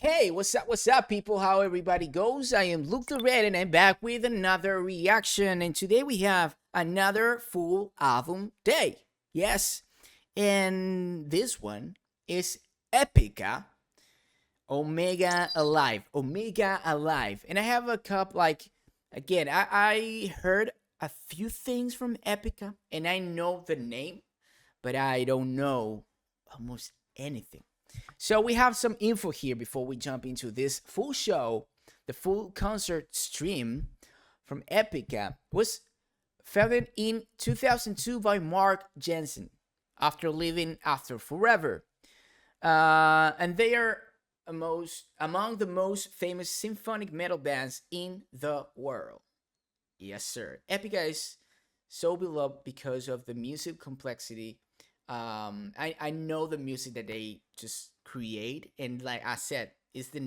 Hey, what's up, people? How everybody goes? I am LukeTheRed, and I'm back with another reaction. And today we have another full album day. Yes, and this one is EPICA Omega Alive. Omega Alive. And I have a cup again, I heard a few things from Epica, and I know the name, but I don't know almost anything. So we have some info here before we jump into this full show. The full concert stream from Epica was founded in 2002 by Mark Jensen after living after forever. And they are among the most famous symphonic metal bands in the world. Yes, sir. Epica is so beloved because of the music complexity. I know the music that they just create, and like I said, is the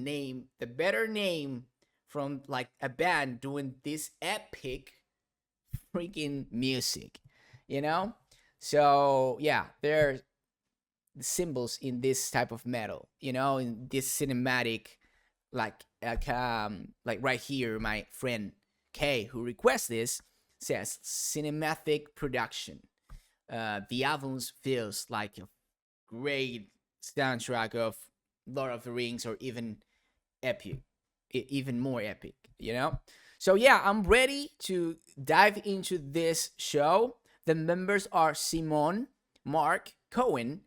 better name from like a band doing this epic freaking music, you know? So yeah, they're the symbols in this type of metal, in this cinematic, like right here, my friend Kay, who requests this, says cinematic production. The albums feels like a great soundtrack of Lord of the Rings, or even epic, even more epic, So yeah, I'm ready to dive into this show. The members are Simon, Mark, Cohen,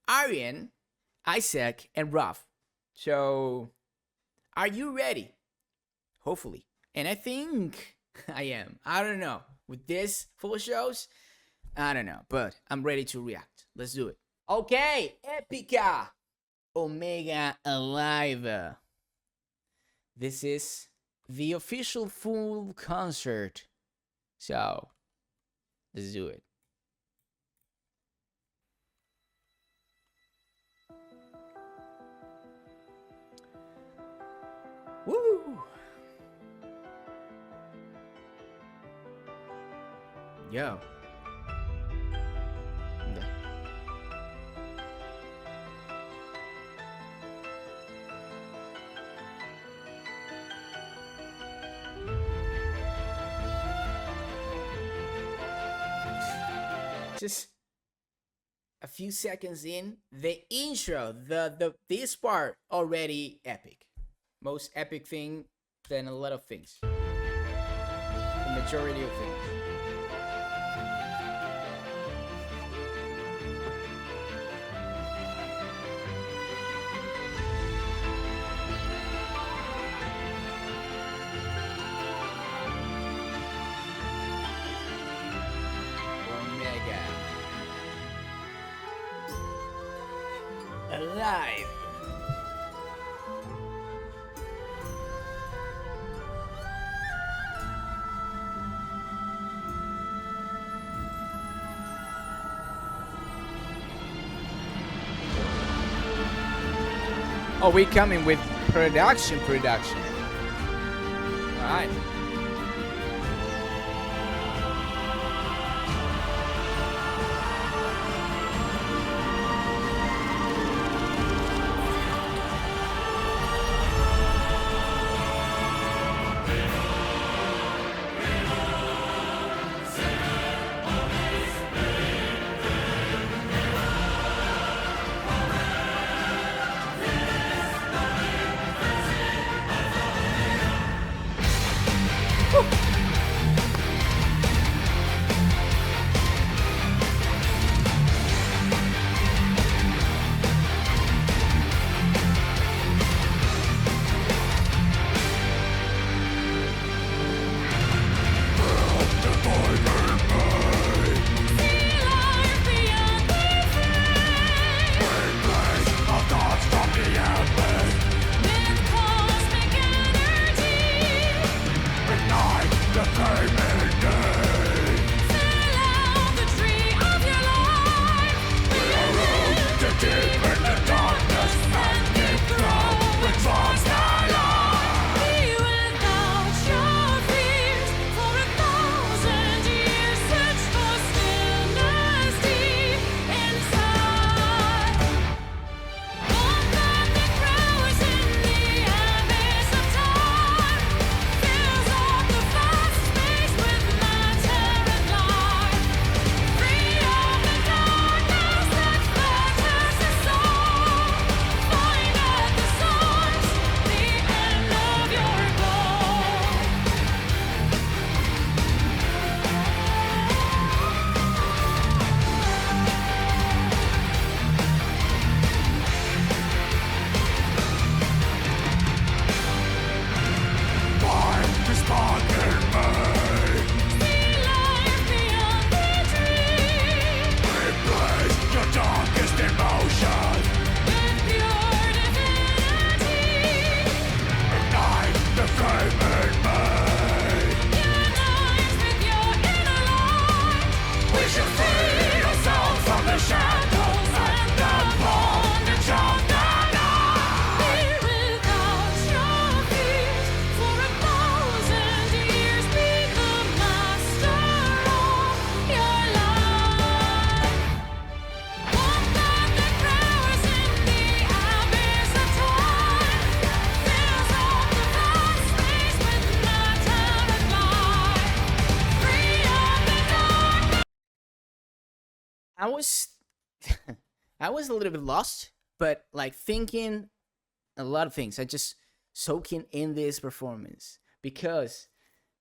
Arian, Isaac, and Ralph. So, are you ready? Hopefully. And I think I am. I don't know. With this full shows, I don't know, but I'm ready to react. Let's do it. Okay, Epica Omega Alive. This is the official full concert. So, let's do it. Woo! Yo. Just a few seconds in, the intro, this part already epic. Most epic thing than a lot of things. The majority of things. Alive. Oh, we coming with production. All right. I was I was a little bit lost, but like thinking a lot of things. I just soaking in this performance because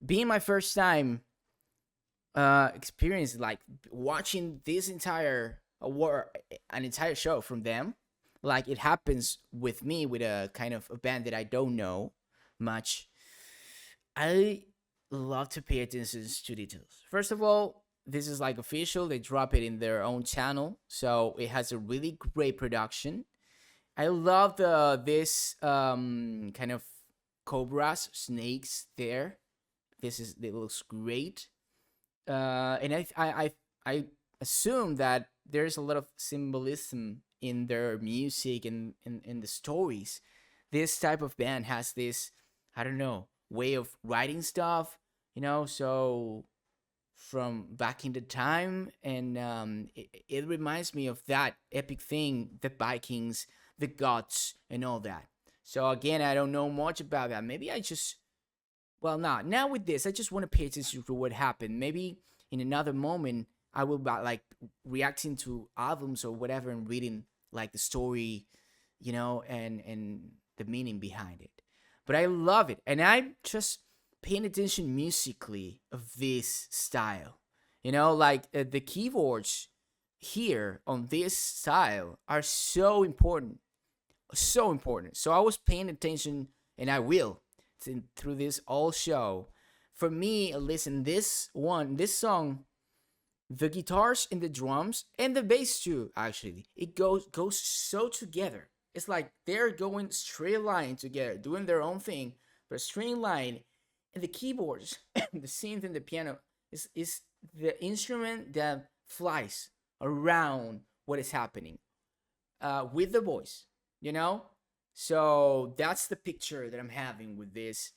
being my first time experience like watching this entire an entire show from them, like it happens with me with a kind of a band that I don't know much. I love to pay attention to details. First of all, this is like official. They drop it in their own channel, so it has a really great production. I love the this kind of cobras, snakes there. This is it looks great. And I assume that there's a lot of symbolism in their music and in the stories. This type of band has this, I don't know, way of writing stuff, so from back in the time, and it reminds me of that epic thing, the Vikings, the gods, and all that. So again, I don't know much about that. Maybe I just, well, not now with this. I just want to pay attention to what happened. Maybe in another moment, I will be like reacting to albums or whatever and reading like the story, and the meaning behind it. But I love it, and I'm just paying attention musically of this style. Like the keyboards here on this style are so important, so important. So I was paying attention, and I will through this whole show. For me, listen, this song, the guitars and the drums and the bass too, actually, it goes so together. It's like they're going straight line together, doing their own thing, but straight line. And the keyboards, the synth and the piano is the instrument that flies around what is happening with the voice, So that's the picture that I'm having with this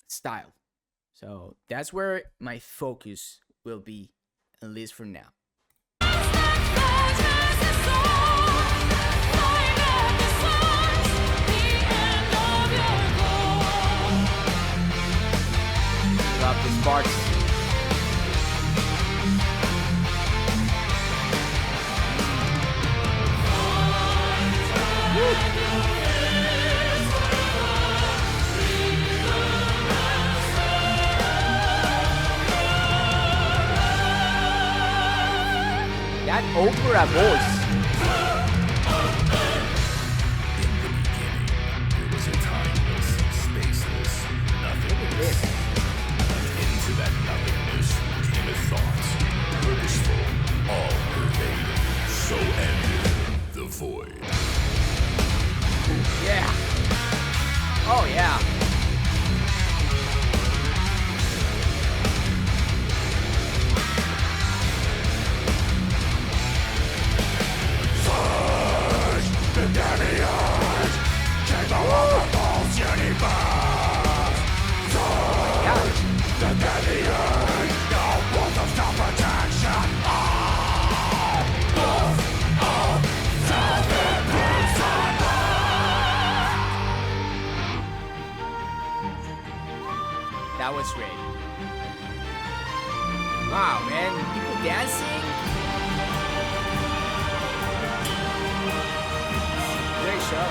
style. So that's where my focus will be, at least for now. Love the sparks. That opera voice. There was a timeless, spaceless nothingness. Into that nothingness came a thought, purposeful, all-pervading. So ended the void. Yeah. Oh yeah. The demiurge came over the false universe. The demiurge, no walls of self-protection. That was great. Wow, man. People dancing. Great show.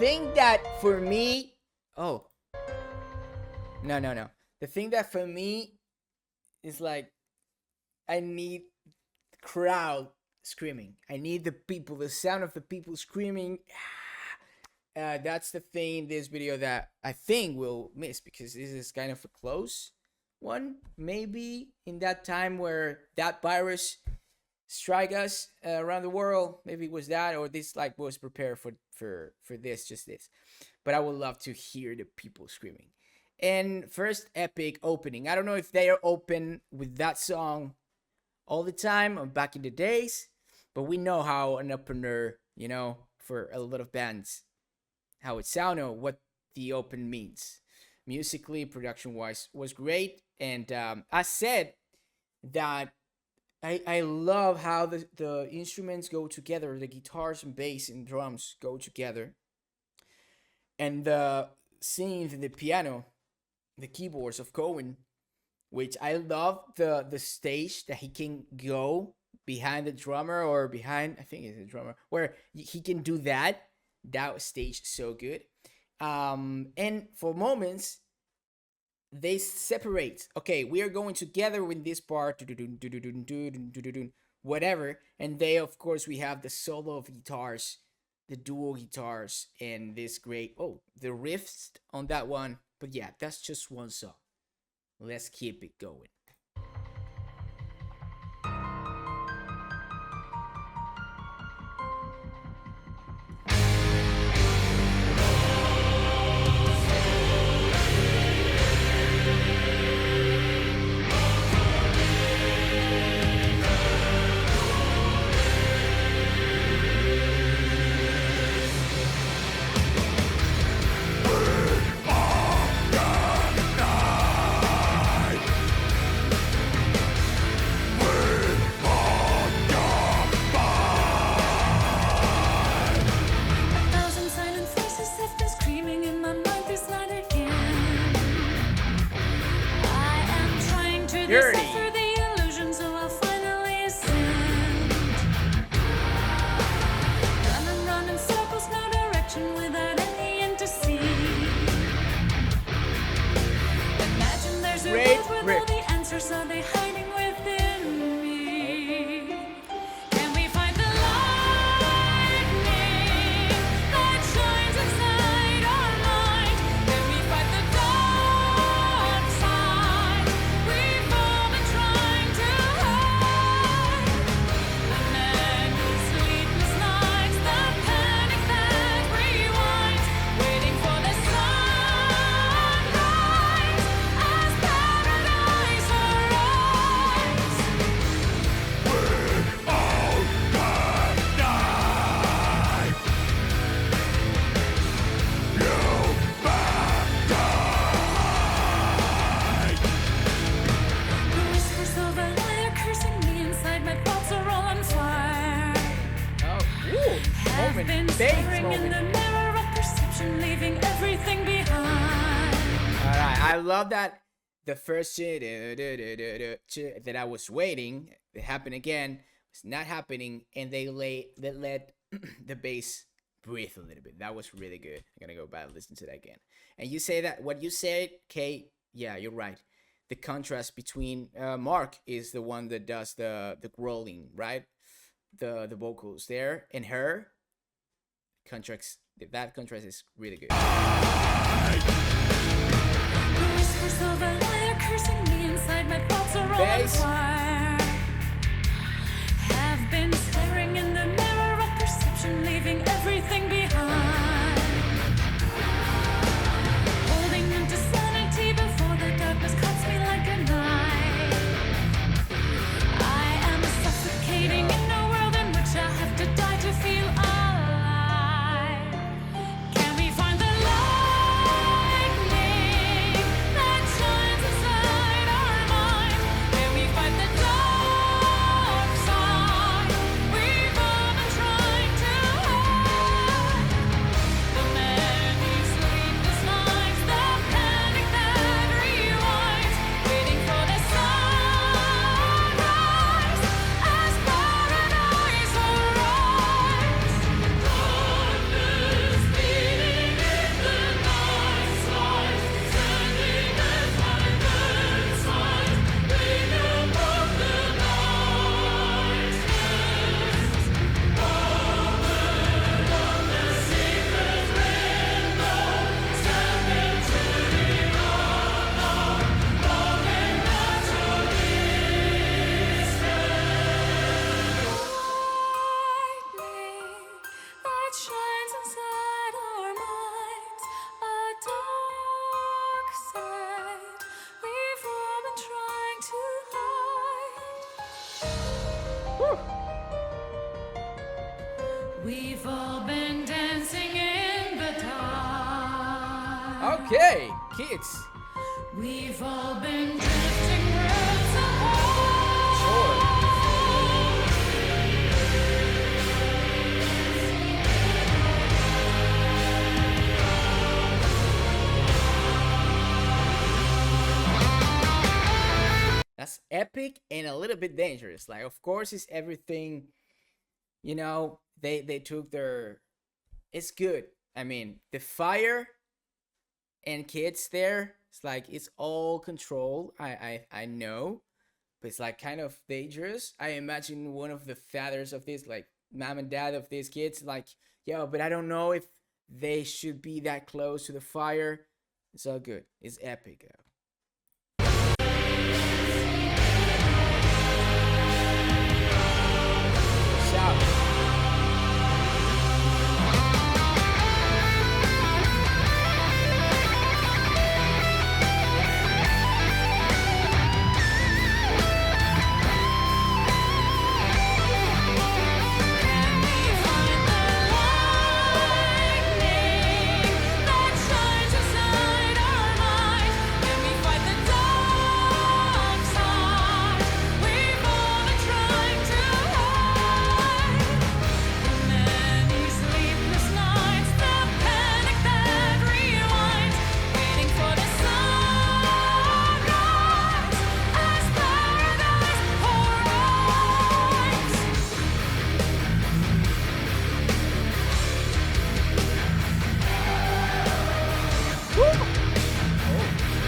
thing that for me, oh, no. The thing that for me is like, I need crowd screaming. I need the people, the sound of the people screaming. That's the thing in this video that I think we'll miss, because this is kind of a close one. Maybe in that time where that virus strike us around the world, maybe it was that, or this like was prepared for this, just this. But I would love to hear the people screaming. And first epic opening. I don't know if they are open with that song all the time or back in the days, but we know how an opener, you know, for a lot of bands, how it sounds or what the open means. Musically, production-wise, was great. And I said that I love how the instruments go together, the guitars and bass and drums go together. And the synth and the piano, the keyboards of Cohen, which I love the stage that he can go behind the drummer or behind, I think it's the drummer, where he can do that. That stage is so good. And for moments, they separate. Okay, we are going together with this part, whatever. And they, of course, we have the solo of guitars, the dual guitars, and this great, the riffs on that one. But yeah, that's just one song. Let's keep it going. I love that the first that I was waiting, it happened again, it's not happening, and they let the bass breathe a little bit. That was really good. I'm gonna go back and listen to that again. And you say that what you said, Kate, yeah, you're right. The contrast between Mark is the one that does the growling, right? The vocals there, and her contrast, that contrast is really good. Bass. Have been staring in the mirror of perception, leaving everything behind. Holding into sanity before the darkness cuts me like a knife. I am suffocating in a world in which I have to die to feel alive. Can we find the lightning that shines inside our mind? Can we find the dark? Okay, kids. We've all been drifting worlds apart. Sure. That's epic and a little bit dangerous. Like, of course, it's everything. They took their. It's good. I mean, the fire and kids there. It's like it's all controlled. I know, but it's like kind of dangerous. I imagine one of the fathers of this, like mom and dad of these kids, like, yo, but I don't know if they should be that close to the fire. It's all good. It's epic. Shout.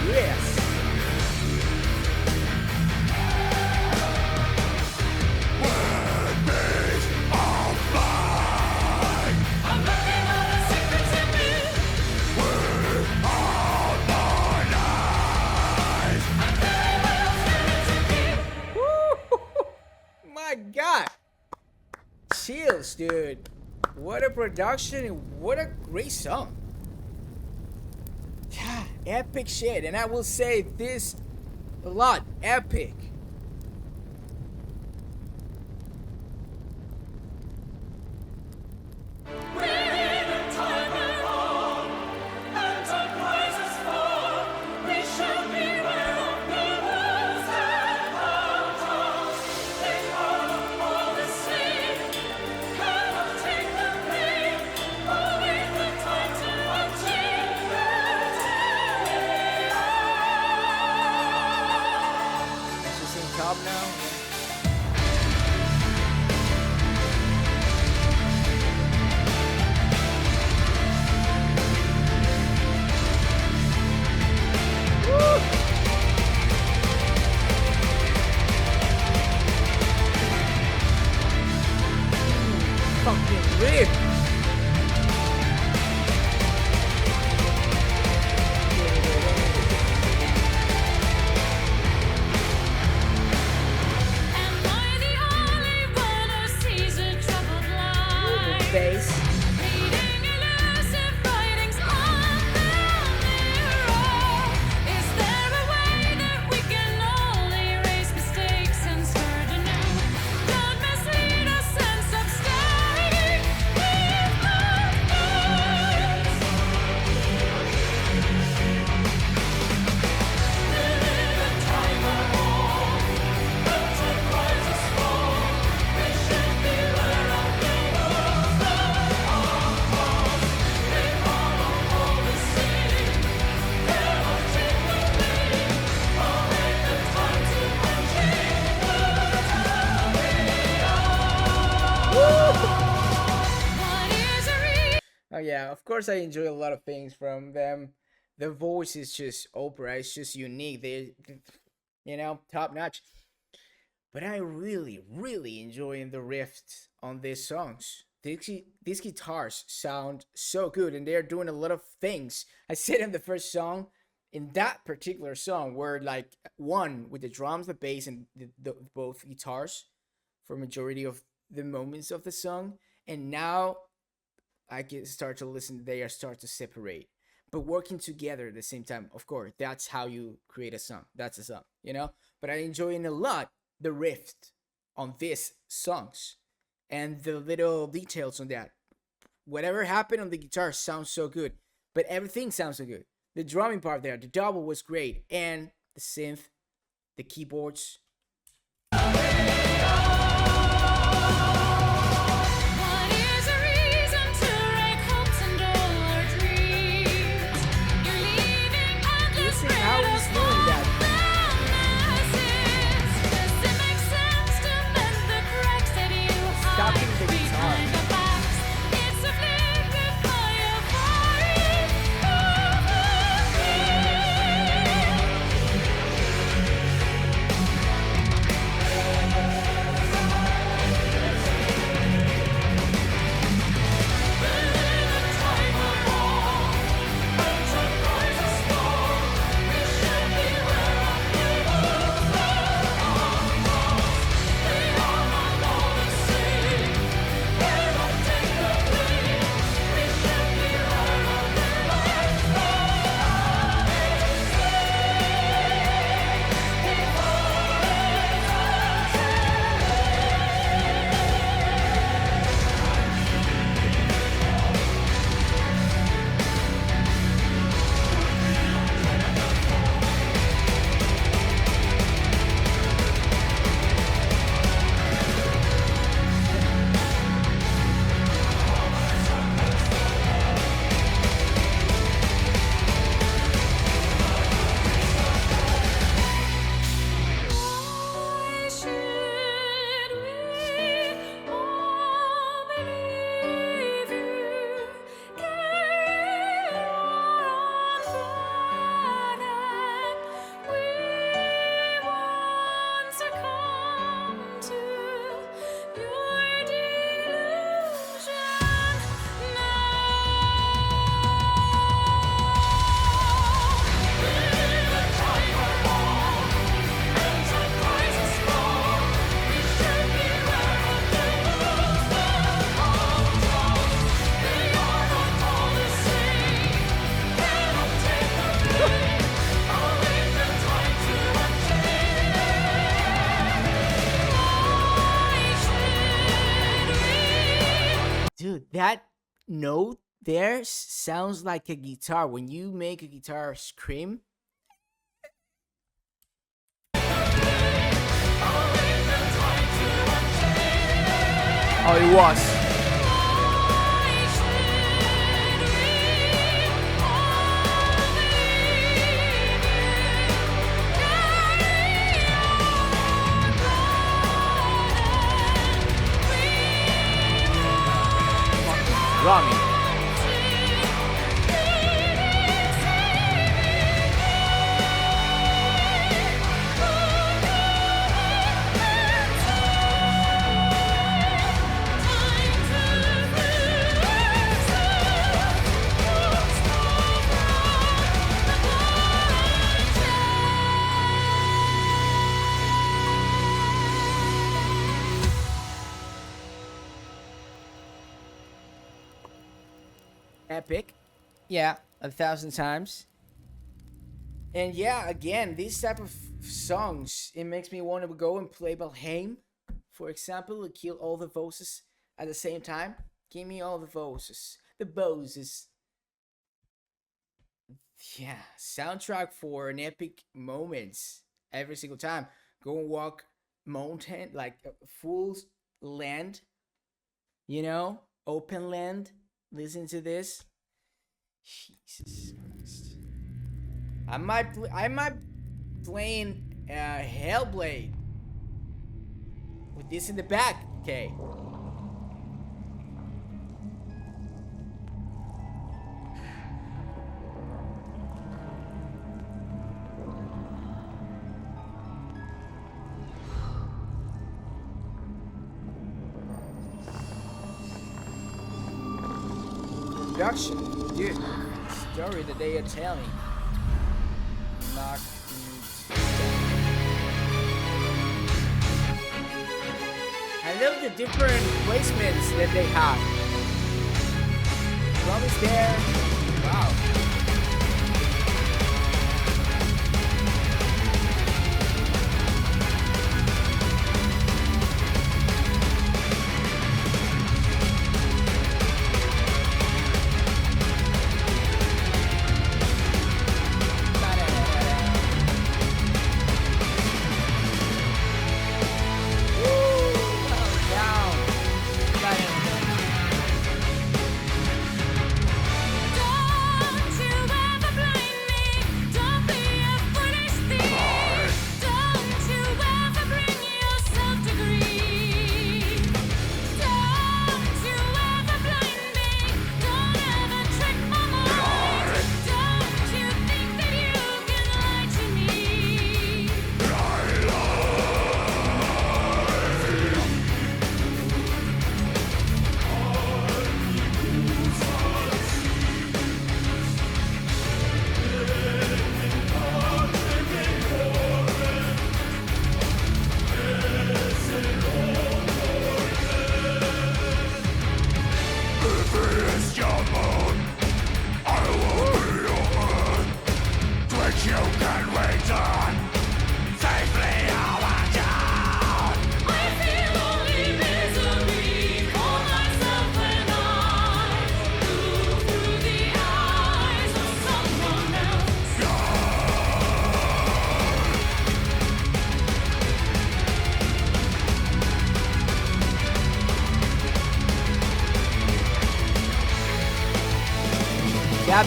Yes. My God. Chills, dude. What a production and what a great song. Yeah, epic shit. And I will say this a lot. Epic. She's in top now. Woo! Fucking rip. Bass. Oh yeah, of course I enjoy a lot of things from them. The voice is just opera, it's just unique. Top notch. But I really, really enjoying the riffs on these songs. These guitars sound so good, and they're doing a lot of things. I said in the first song, in that particular song, where like one with the drums, the bass, and both guitars for majority of the moments of the song, and now I can start to listen. They are start to separate, but working together at the same time. Of course, that's how you create a song. That's a song. But I enjoying a lot the riff on these songs and the little details on that. Whatever happened on the guitar sounds so good, but everything sounds so good. The drumming part there, the double was great, and the synth, the keyboards. What is a reason to rake hopes and all our dreams? You're leaving endless Listen how he's doing that. promises. Does it make sense to mend the cracks that you Stopping hide the guitar. behind the backs? It's afflicted by a fiery Why should we all believe you? Carry on that we won't succumb to your delusion Dude, that note there sounds like a guitar. When you make a guitar scream, oh, it was. Drumming. Epic. Yeah, 1,000 times. And yeah, again, these type of songs, it makes me want to go and play Valheim, for example, to kill all the voices at the same time. Give me all the voices. The voices. Yeah, soundtrack for an epic moments every single time. Go and walk mountain, like full land, you know, open land. Listen to this. Jesus Christ. I might playing Hellblade with this in the back. Okay. Production, dude. Story that they are telling. Knock me. I love the different placements that they have. Drum is there. Wow.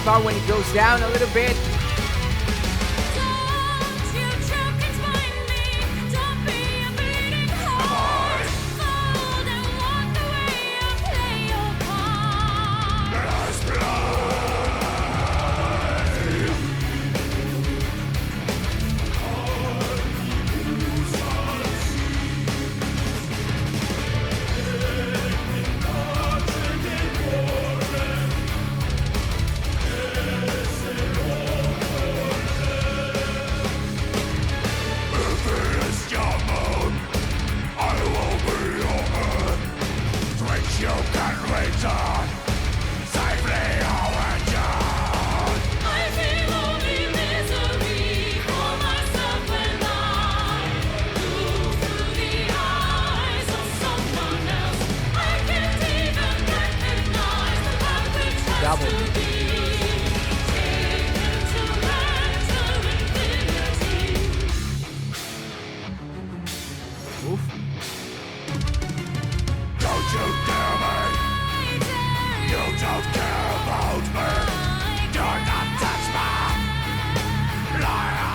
part when it goes down a little bit. Don't you choke and find me. Don't be a bleeding heart. Fold and walk away or play your part. You can return safely overturned. I feel only misery for myself when I look through the eyes of someone else. I can't even recognize the path which has Double. to be taken to enter infinity. Oof. Don't you dare me, you don't care about me. Do not touch me, liar.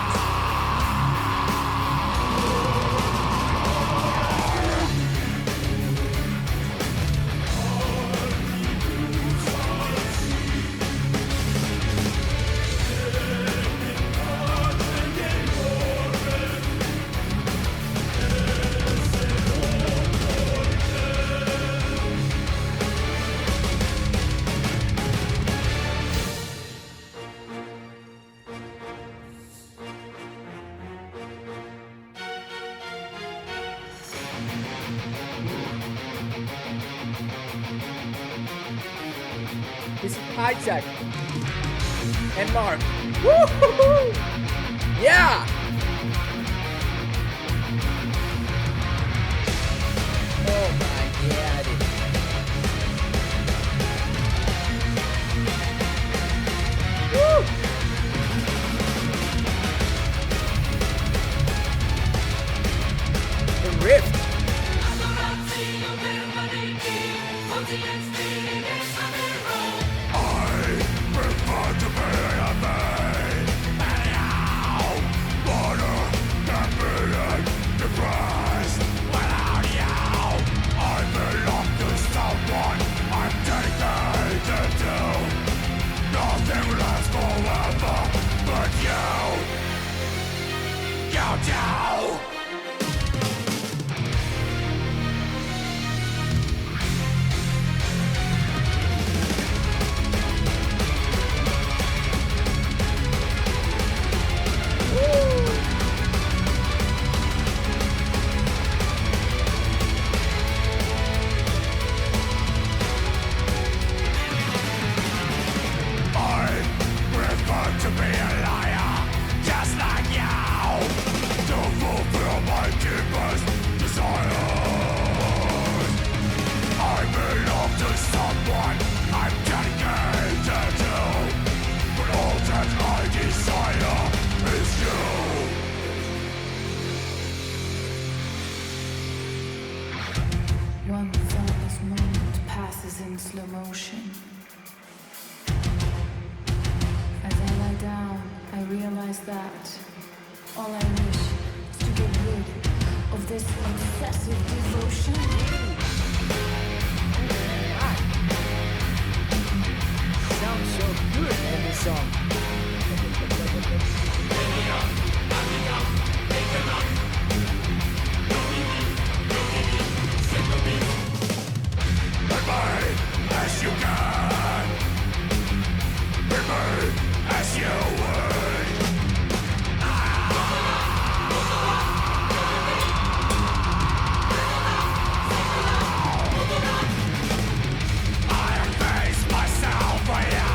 This is Isaac and Mark. Woo-hoo-hoo! Yeah! Oh my god. Woo! The riff. Down. I prefer to be a liar, just like you, to fulfill my deepest desires. I belong to someone I'm dedicated to, but all that I desire is you. One thoughtless moment passes in slow motion. As I lie down, I realize that all I wish is to get rid of this obsessive devotion. Sounds so good in this song. As you can, be me as you would. I face myself for you.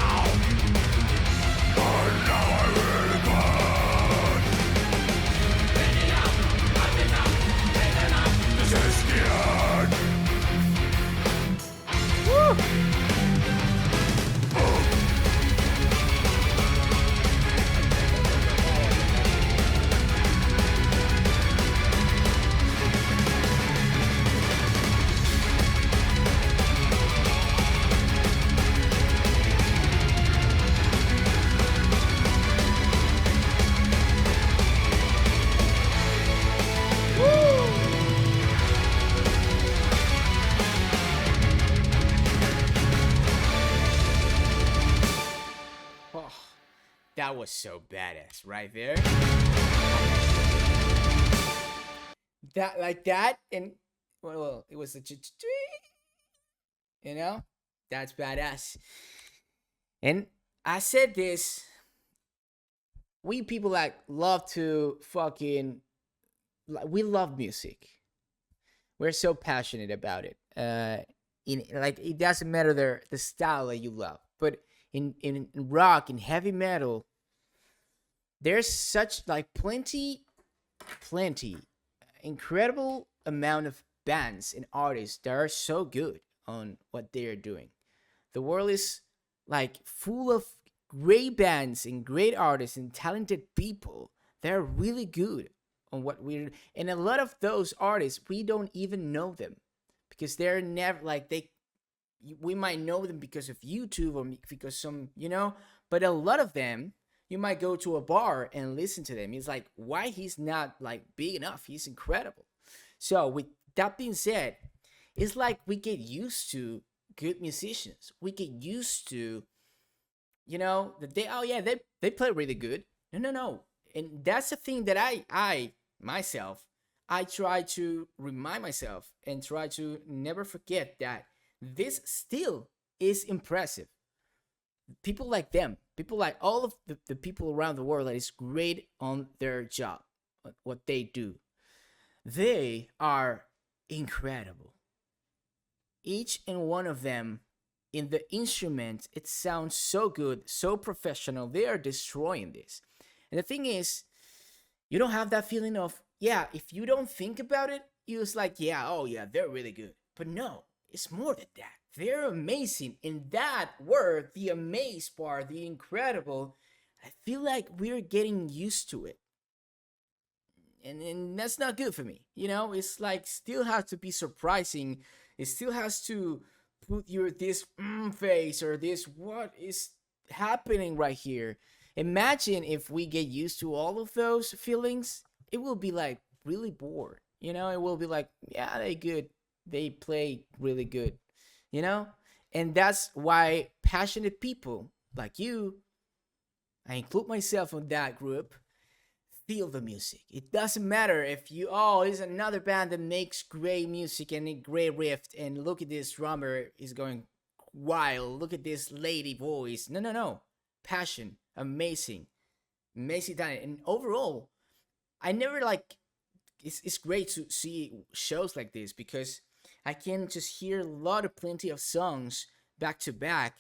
that was so badass right there. That like that, and well, it was a you know, that's badass. And I said this, we people like love to fucking, we love music. We're so passionate about it. In like, it doesn't matter the style that you love, but in rock and heavy metal, there's such like plenty incredible amount of bands and artists that are so good on what they are doing. The world is like full of great bands and great artists and talented people that are really good on what we're, and a lot of those artists we don't even know them because they're never like we might know them because of YouTube or because some, you know, but a lot of them you might go to a bar and listen to them. It's like, why he's not like big enough? He's incredible. So with that being said, it's like we get used to good musicians. We get used to, you know, that they play really good. No. And that's the thing that I myself, I try to remind myself and try to never forget that this still is impressive. People like them, people like all of the people around the world that is great on their job, what they do, they are incredible. Each and one of them in the instrument, it sounds so good, so professional. They are destroying this. And the thing is, you don't have that feeling of, yeah, if you don't think about it, you're just like, yeah, oh yeah, they're really good. But no, it's more than that. They're amazing. In that word, the amaze part, the incredible, I feel like we're getting used to it. And that's not good for me. You know, it's like still has to be surprising. It still has to put your this face or this what is happening right here. Imagine if we get used to all of those feelings, it will be like really bored. You know, it will be like, yeah, they good. They play really good. You know? And that's why passionate people like you, I include myself in that group, feel the music. It doesn't matter if you, oh, there's another band that makes great music and a great riff, and look at this drummer is going wild. Look at this lady voice. No. Passion, amazing talent. And overall, I never like, it's great to see shows like this because I can just hear plenty of songs back to back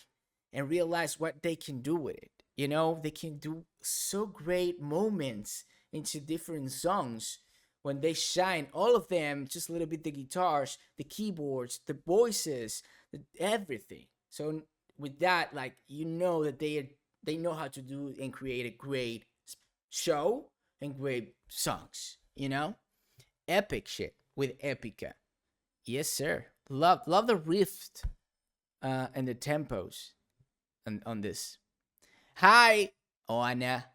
and realize what they can do with it. You know, they can do so great moments into different songs when they shine, all of them, just a little bit the guitars, the keyboards, the voices, everything. So with that, like, you know that they know how to do and create a great show and great songs, you know? Epic shit with EPICA. Yes, sir. Love the riff and the tempos on this. Hi, Oana.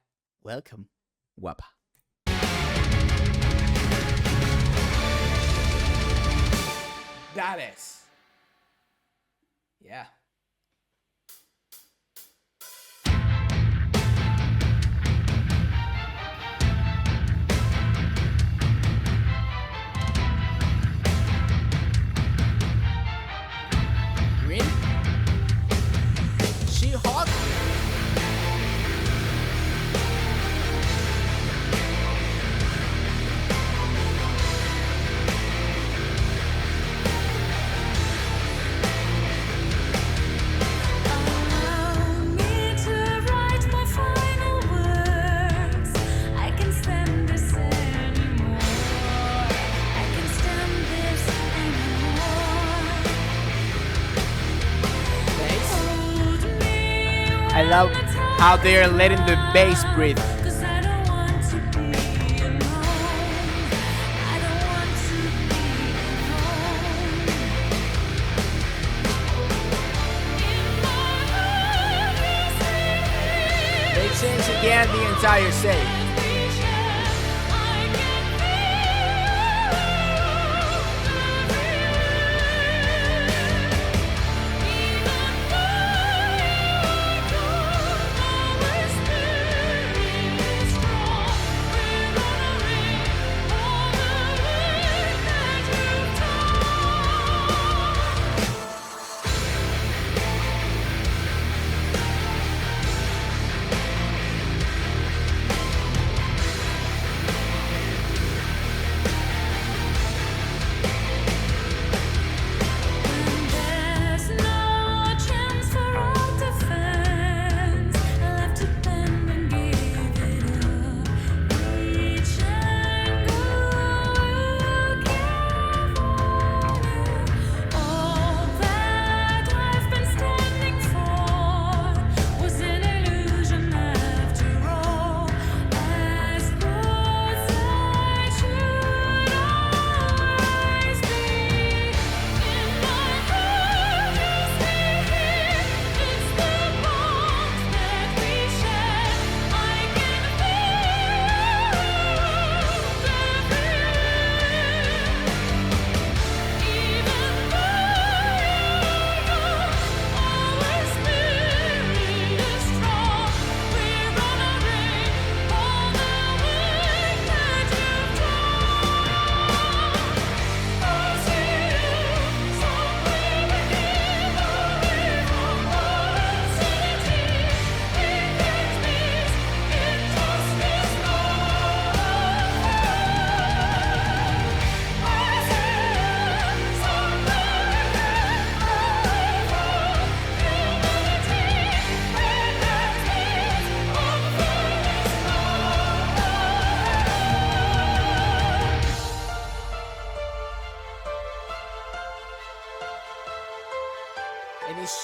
Welcome. Guapa. That is. Yeah. Green? She hot? I love how they're letting the bass breathe. They change again the entire stage.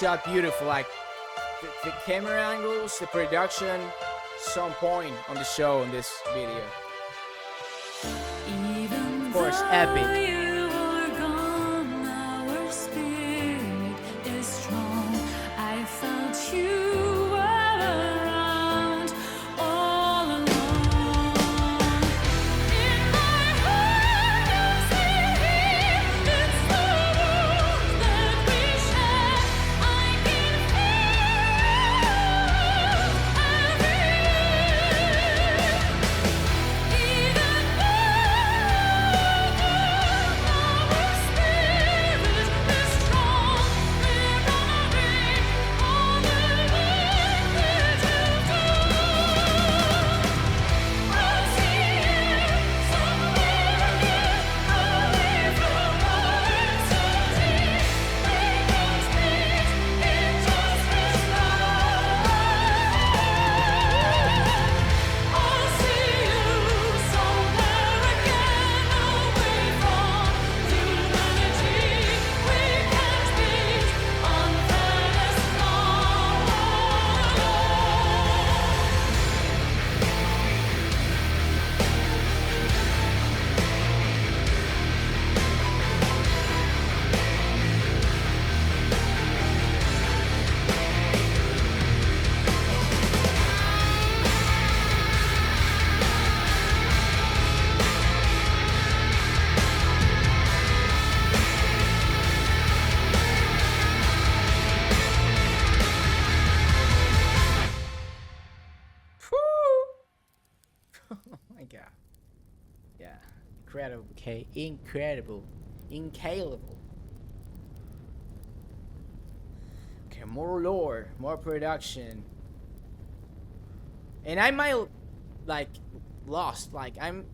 shot beautiful. Like the camera angles, the production, some point on the show in this video. Of course, epic. You are gone, our spirit is strong. I felt you were around all along. In my heart, you see, it's the world that we share. I can feel every even God. Yeah. Incredible, okay? Incredible. Incalable. Okay, more lore, more production. And I might, like, lost. Like, I'm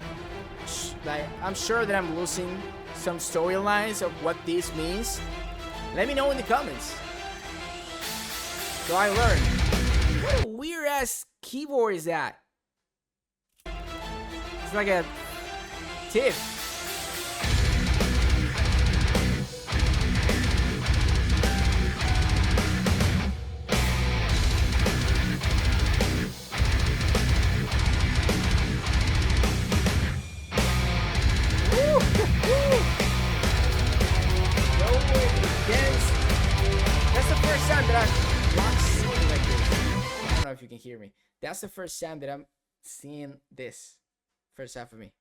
sure that I'm losing some storylines of what this means. Let me know in the comments, so I learn. What a weird ass keyboard is that? It's like a tip. That's the first time that I'm not seeing like this. I don't know if you can hear me. That's the first time that I'm seeing this. First half of me.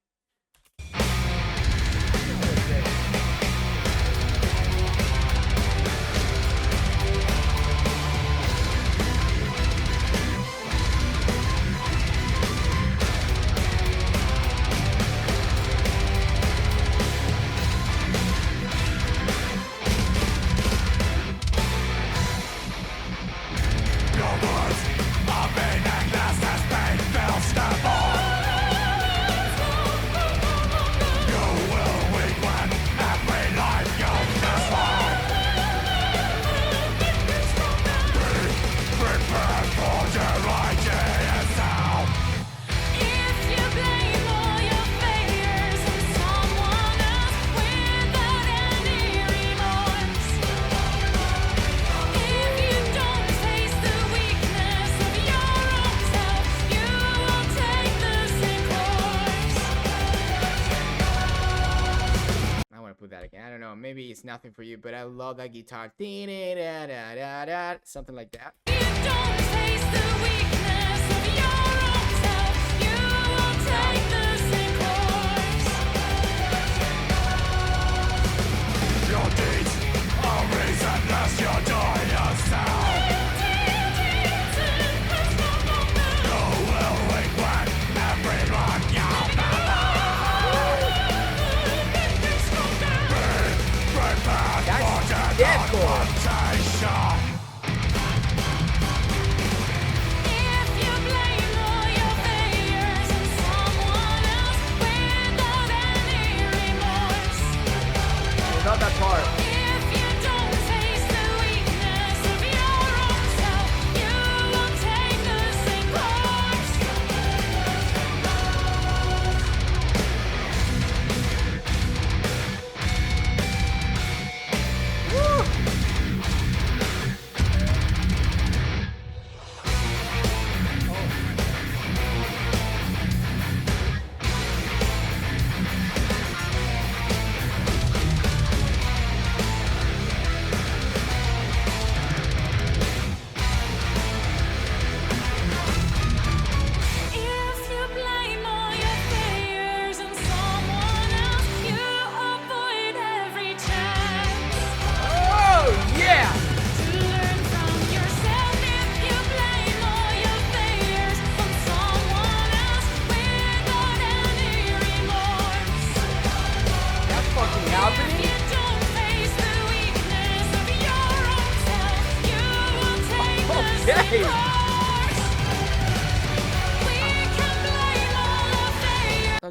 Maybe it's nothing for you, but I love that guitar. Something like that. You don't face the weakness of your own self. You will take the same course. Your deeds are reasonless, you die yourself. You will regret everyone you That's deathcore. If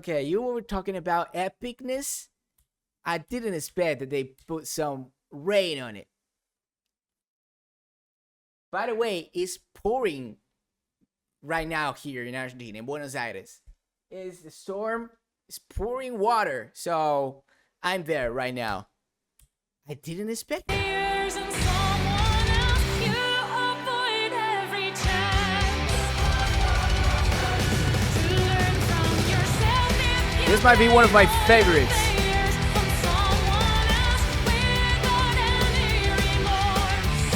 Okay, you were talking about epicness. I didn't expect that they put some rain on it. By the way, it's pouring right now here in Argentina, in Buenos Aires. Is the storm is pouring water, so I'm there right now. I didn't expect that. Years and someone else, you avoid every chance to learn from yourself. If you This might be one of my favorites. years from someone else without any remorse.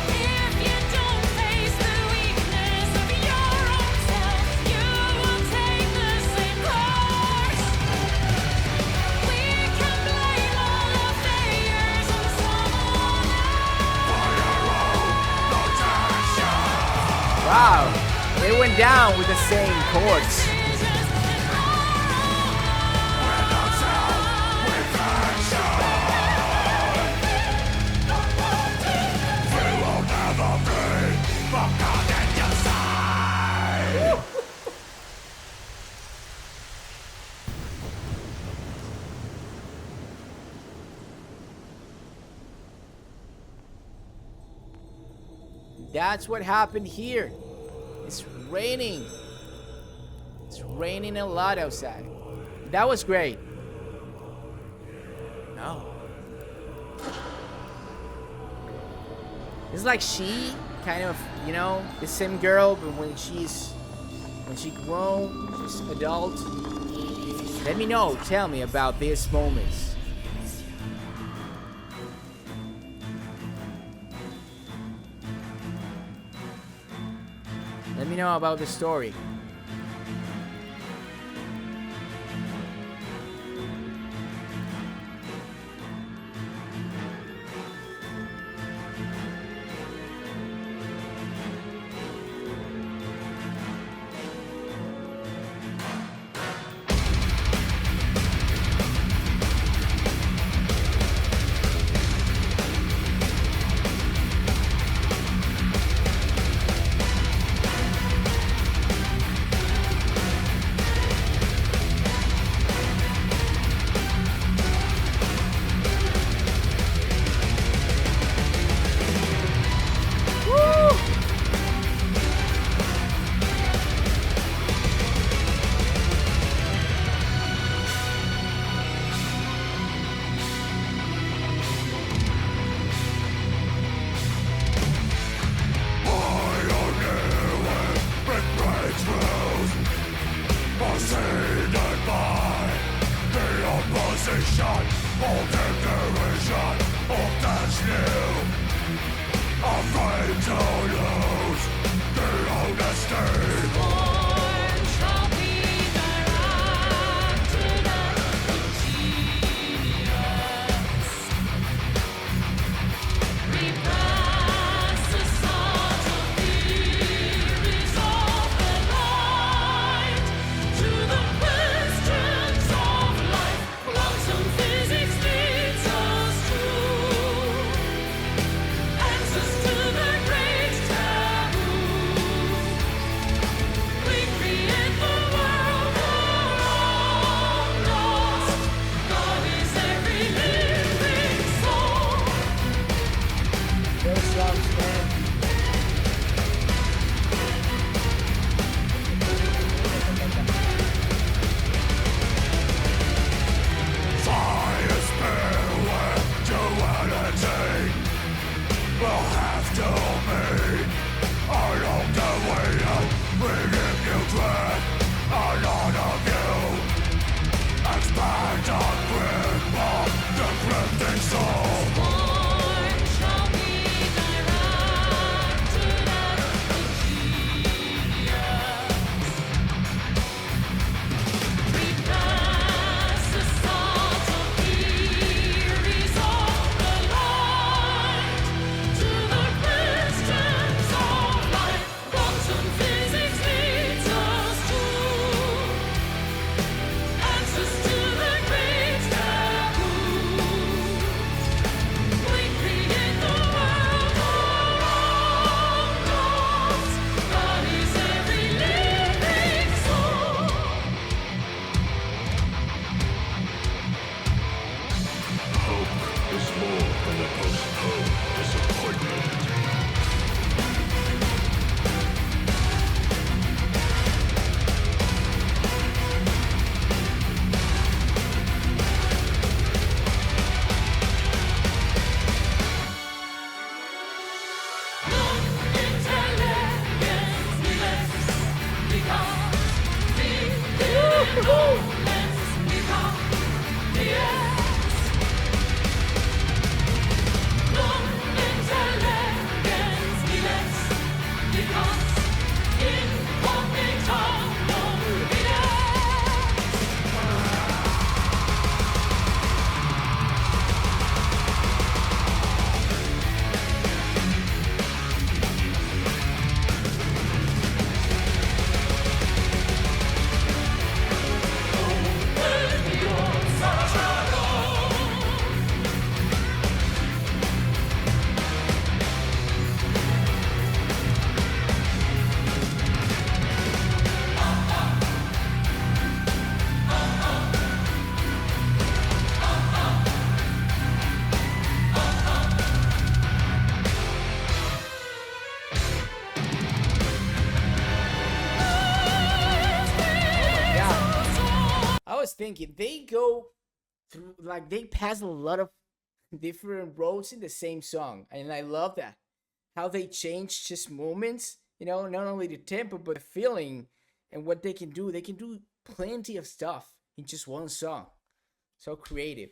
If you don't face the weakness of your own self, you will take the same course. We can blame all our failures on someone else. Wow, they went down with the same chords. That's what happened here. It's raining. It's raining a lot outside. That was great. No. It's like she kind of, you know, the same girl, but when she grown, she's adult. Let me know, tell me about these moments. Let me know about the story. was thinking, they go through, like, they pass a lot of different roads in the same song, and I love that. How they change just moments, not only the tempo, but the feeling and what they can do. They can do plenty of stuff in just one song. So creative.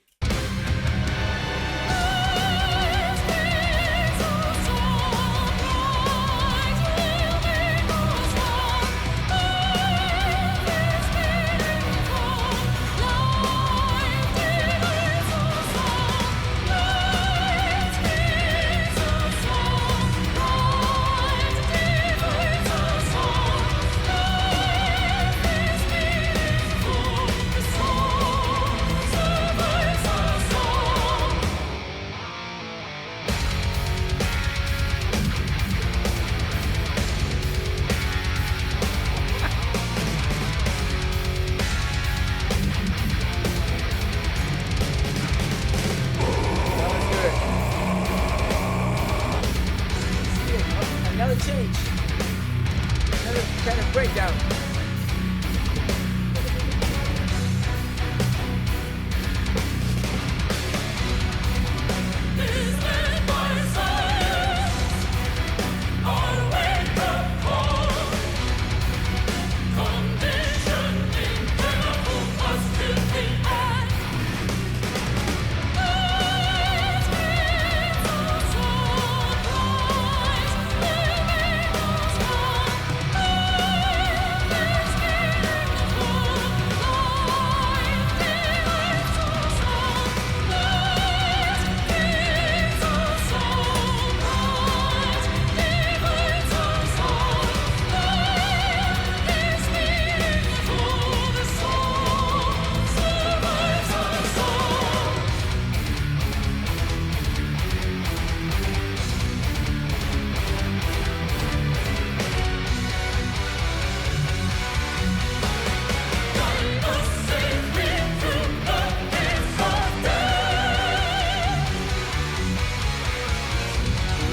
Another change. Another kind of breakdown.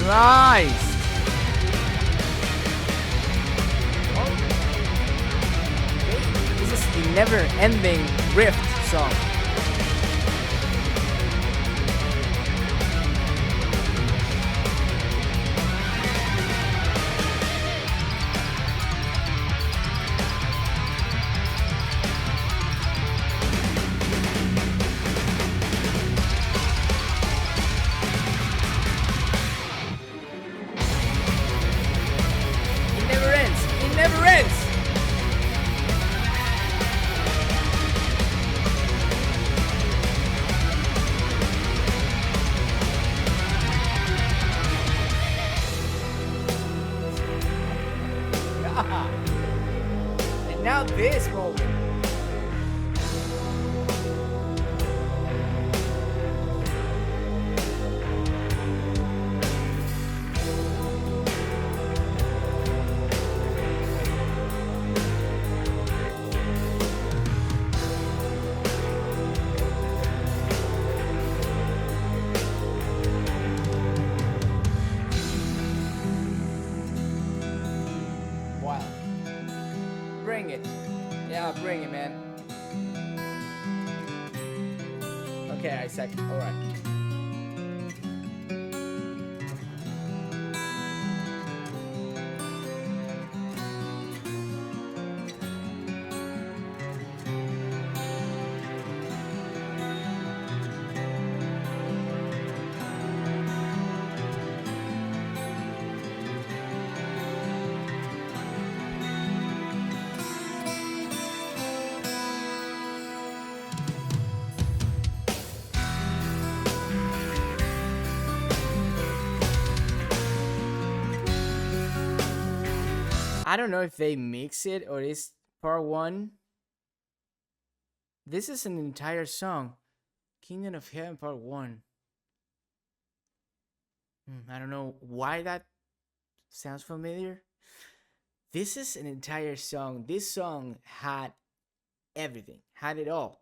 Nice. This is the never-ending rift song. Never ends. And now this moment. Bring it. Yeah, bring it, man. Okay, Isaac. All right. I don't know if they mix it or it's part one. This is an entire song. Kingdom of Heaven part one. I don't know why that sounds familiar. This is an entire song. This song had everything, had it all.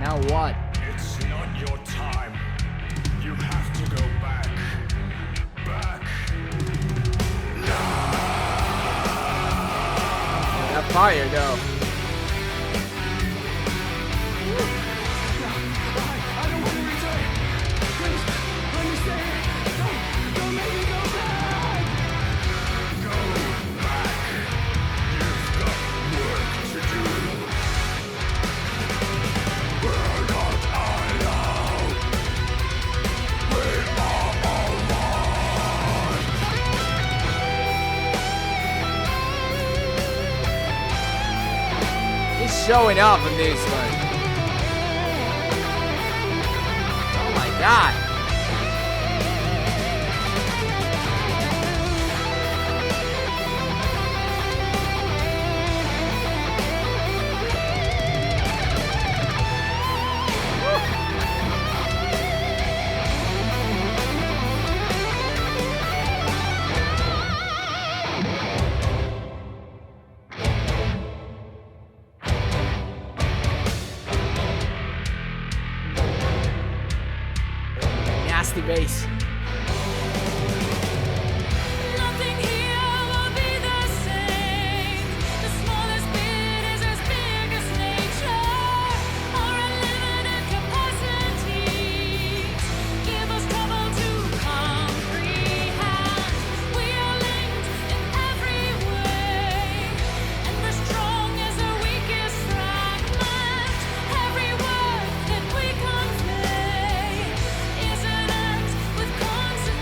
Now what? It's not your time. You have to go back. Back. That fire though. I don't want to return. Please, let me stay here. Don't make me go back. Go back. You've got work to do. We're not alone. We are all one. He's showing off in this one. Oh my god. Nasty bass. Nothing here will be the same. The smallest bit is as big as nature. Our unlimited capacities give us trouble to comprehend. We are linked in every way, and we're strong as the weakest fragment. Every word that we convey is an act with consequences.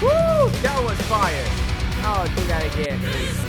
Woo! That was fire. I'll do that again, please.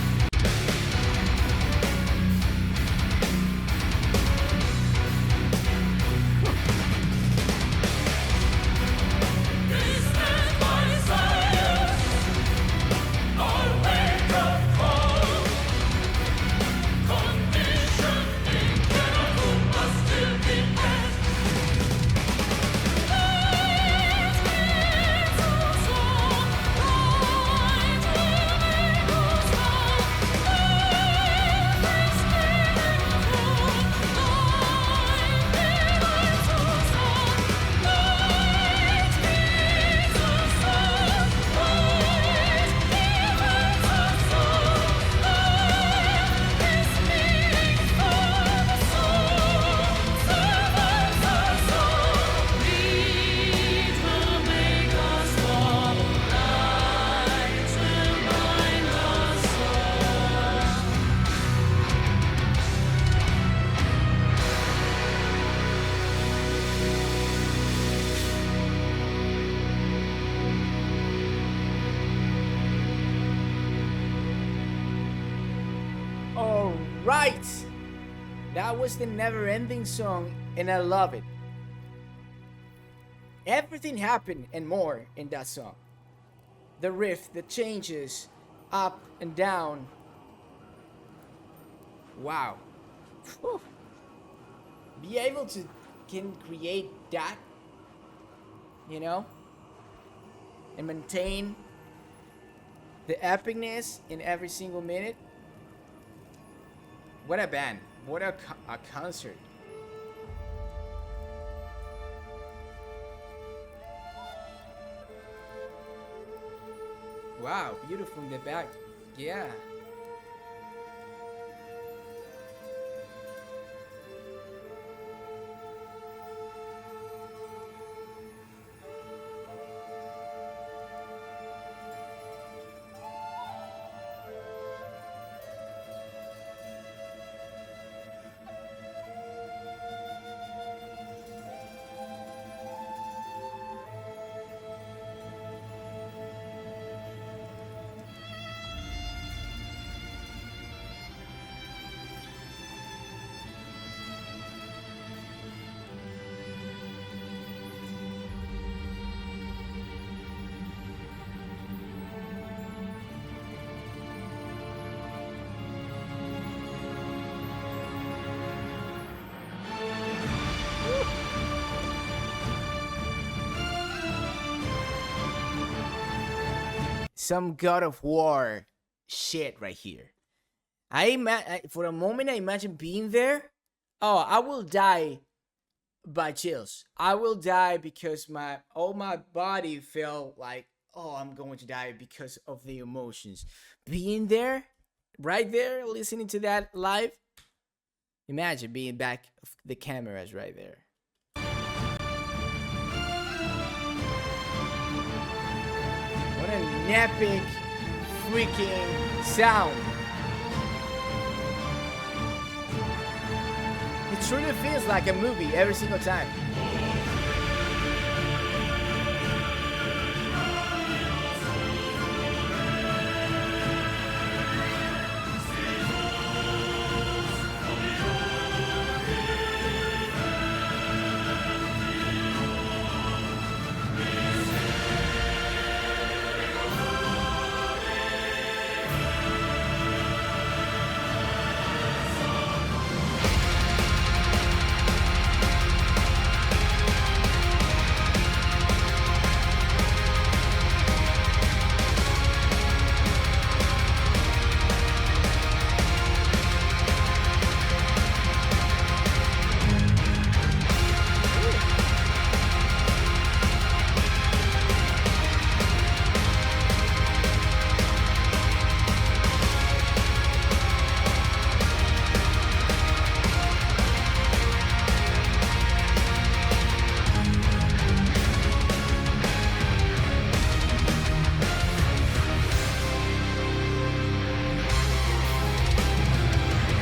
All right. That was the Neverending song, and I love it. Everything happened and more in that song. The riff, the changes, up and down. Wow. Whew. Be able to can create that, you know, and maintain the epicness in every single minute. What a band. What a concert. Wow, beautiful in the back. Yeah. some God of War shit right here. For a moment, I imagine being there. Oh, I will die by chills. I will die because my body felt like, oh, I'm going to die because of the emotions. Being there, right there, listening to that live. Imagine being back of the cameras right there. What an epic freaking sound. It truly feels like a movie every single time.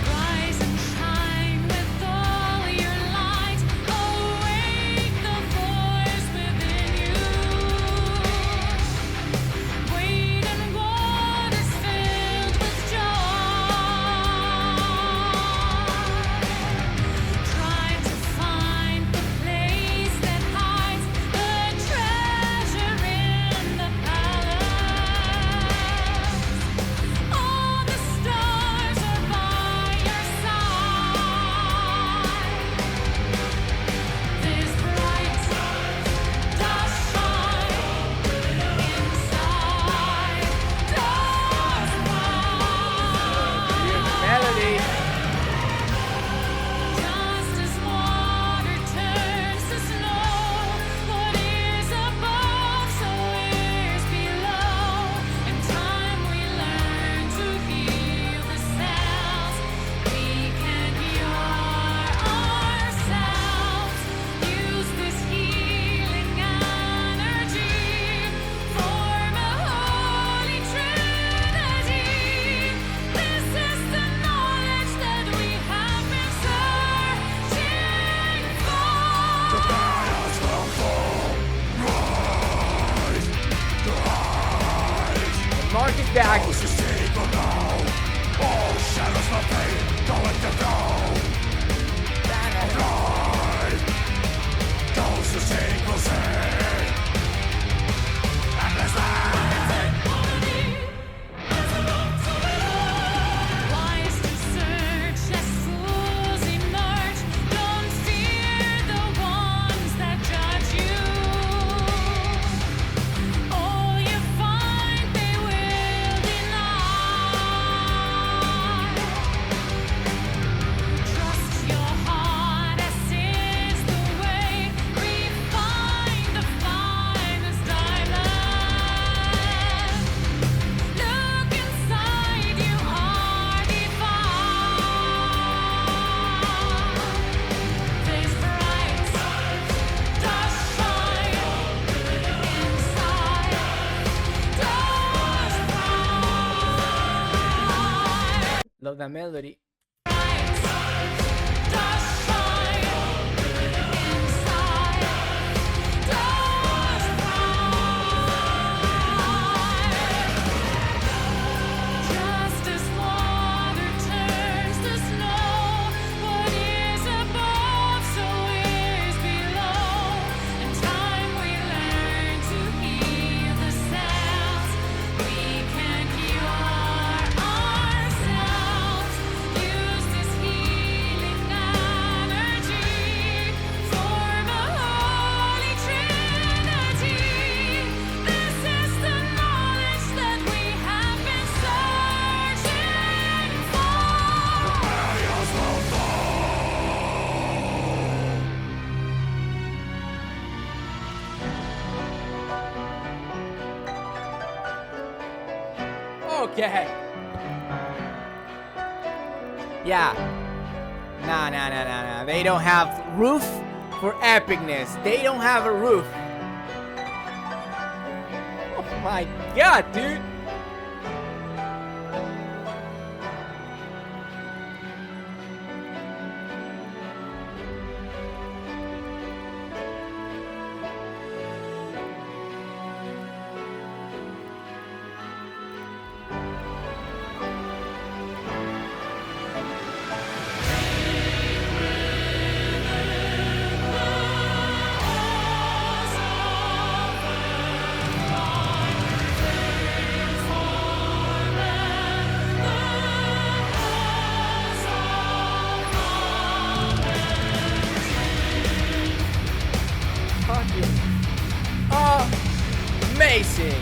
Rise and shine with all your light. Awake the voice within you. Wait and waters filled with joy. Try to find the place that hides the treasure in the palace. All the stars are by your side. This bright does shine inside. Does Melody. just as water turns to snow, what is above, so is below. In time we learn to heal the sounds. We can cure ourselves. Use this healing energy. Form a holy trinity. This is the knowledge that we have been searching for. Mark is back. Wise to search as fools emerge. Don't fear the ones that judge you. All you find they will deny. Trust your heart as is the way. Refine the finest diamond. Look inside, you are divine. This bright does shine inside. Does bright. Love that melody. Does shine inside. Does bright. Just as water turns to snow, what is above, so is below. In time we learn to heal the sounds. We can cure ourselves. Okay. Yeah. Nah. They don't have roof for epicness. They don't have a roof. Oh my god, dude. Amazing.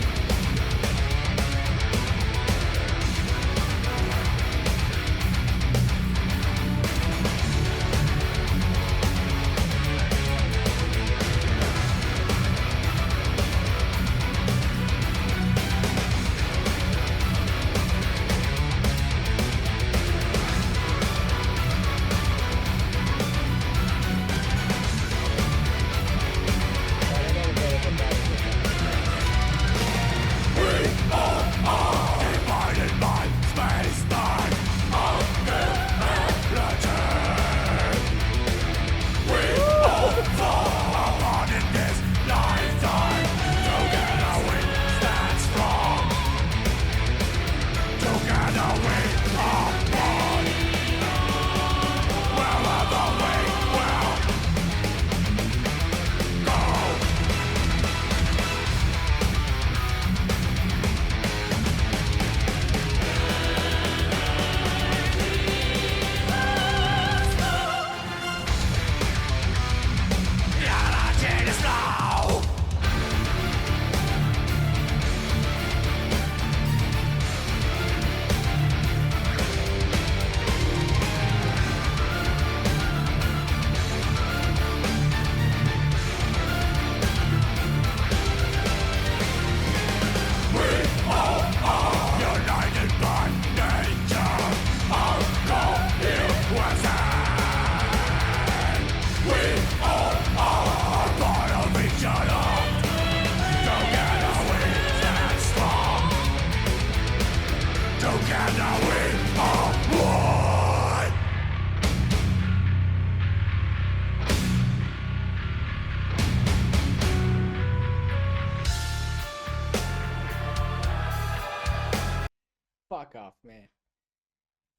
Fuck off, man.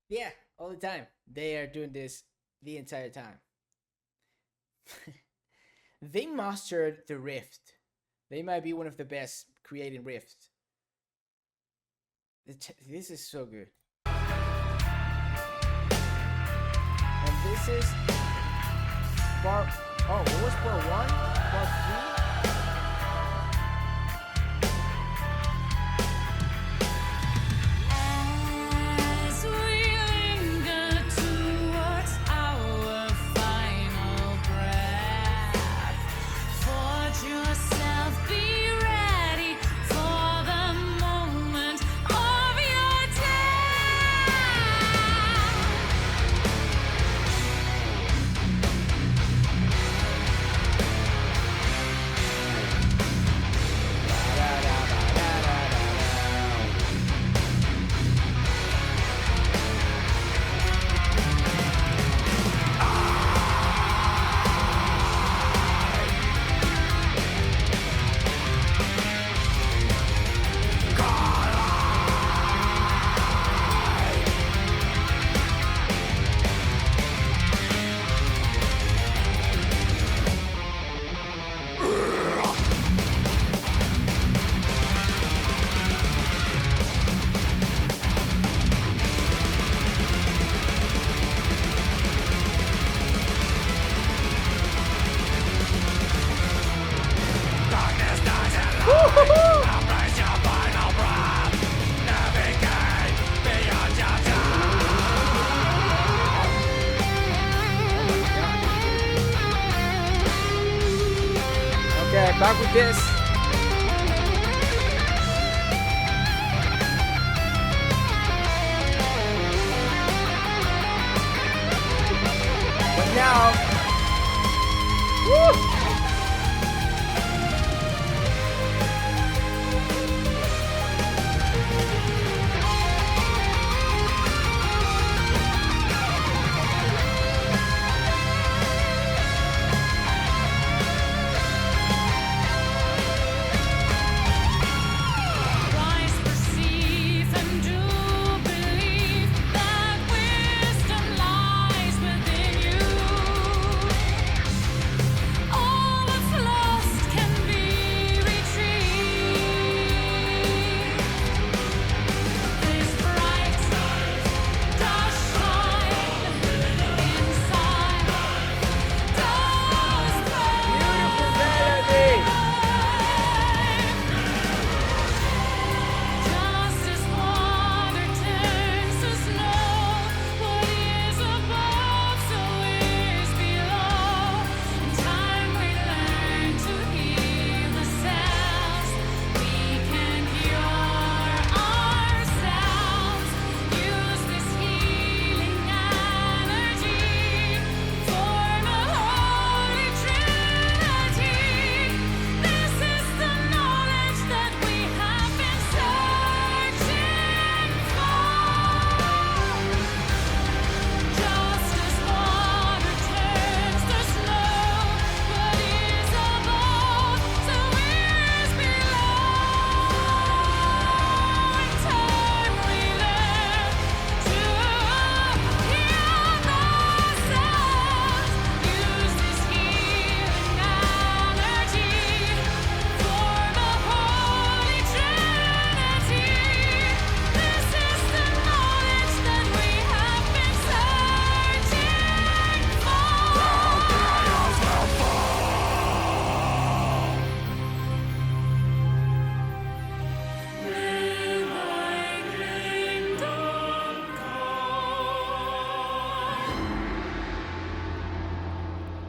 Yeah, all the time. They are doing this the entire time. They mastered the rift. They might be one of the best creating rifts. This is so good. And this is part. Oh, what was part 1? Part 3? As we linger towards our final breath, forge yourself, be ready for the moment of your death. Okay, back with this.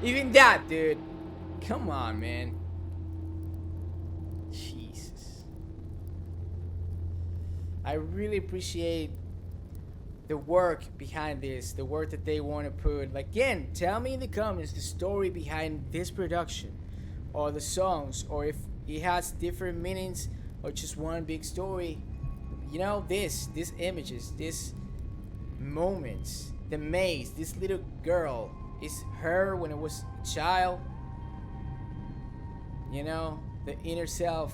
Even that, dude. Come on, man. Jesus. I really appreciate the work behind this, the work that they want to put. Like, again, tell me in the comments the story behind this production, or the songs, or if it has different meanings, or just one big story. You know, these images, these moments, the maze, this little girl, is her when it was a child. You know, the inner self,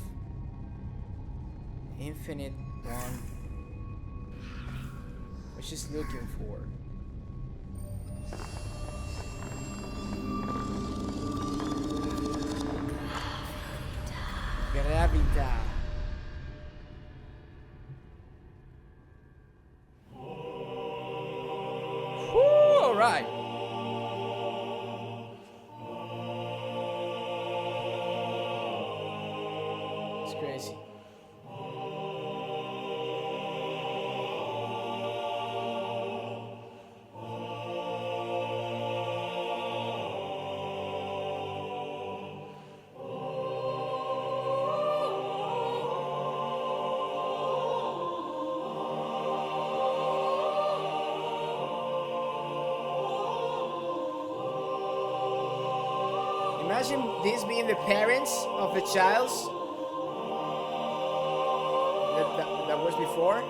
infinite one. I was just looking for. Gravita. Whew, all right. It's crazy. Imagine this being the parents of the child that was before.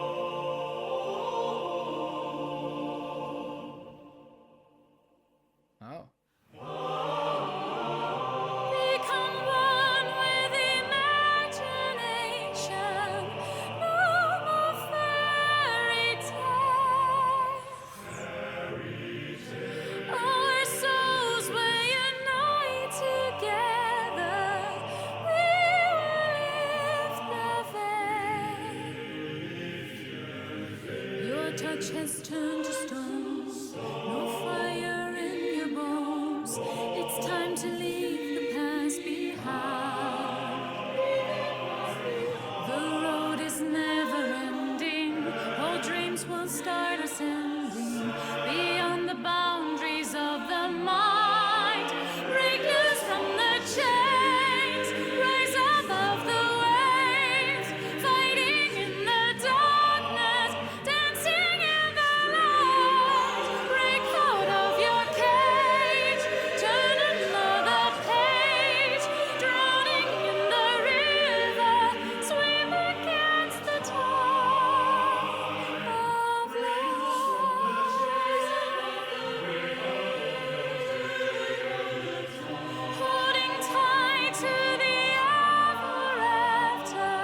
Oh. Become one with imagination. No more fairy tales. Our souls will unite together. We will lift the veil. Your touch has turned to stone. No fire in your bones. It's time to leave the past behind. The road is never ending. All dreams will start ascending beyond the boundaries of the mind. Break loose from the chains. Rise above the waves. Fighting in the darkness. Dancing in the light. Break out of your cage. Turn another page. Drowning in the river. Swim against the tide of life. Holding tight to the ever after.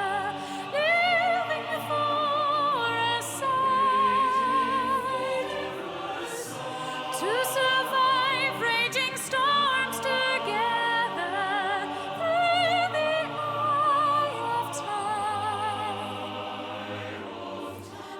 Living for a sight. To survive raging storms together through the eye of time.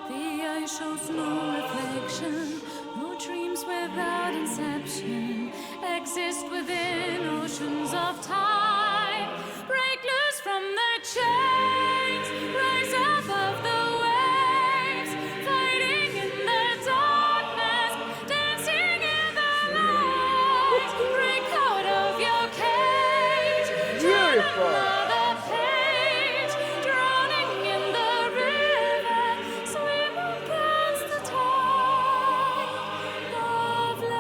The eye shows no reflection, no dreams without inception exist within oceans of time. Break loose from the chains, rise above the waves, fighting in the darkness, dancing in the light. Break out of your cage, turn Beautiful. another page, drowning in the river, swim against the tide of life.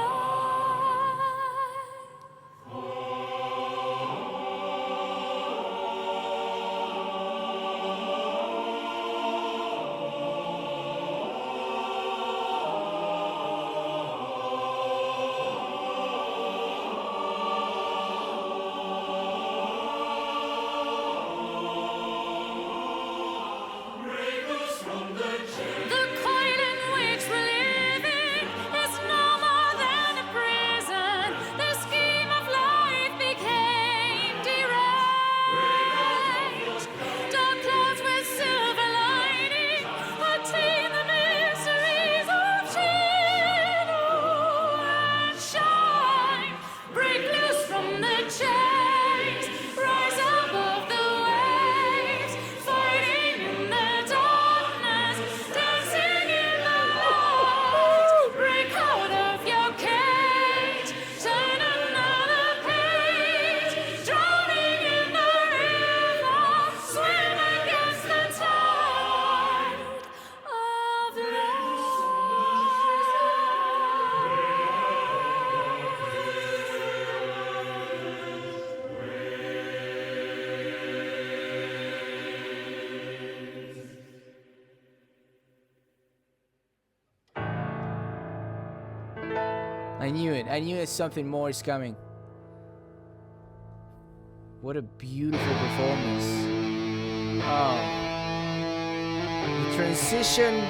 I knew it. I knew something more is coming. What a beautiful performance. Oh. The transition.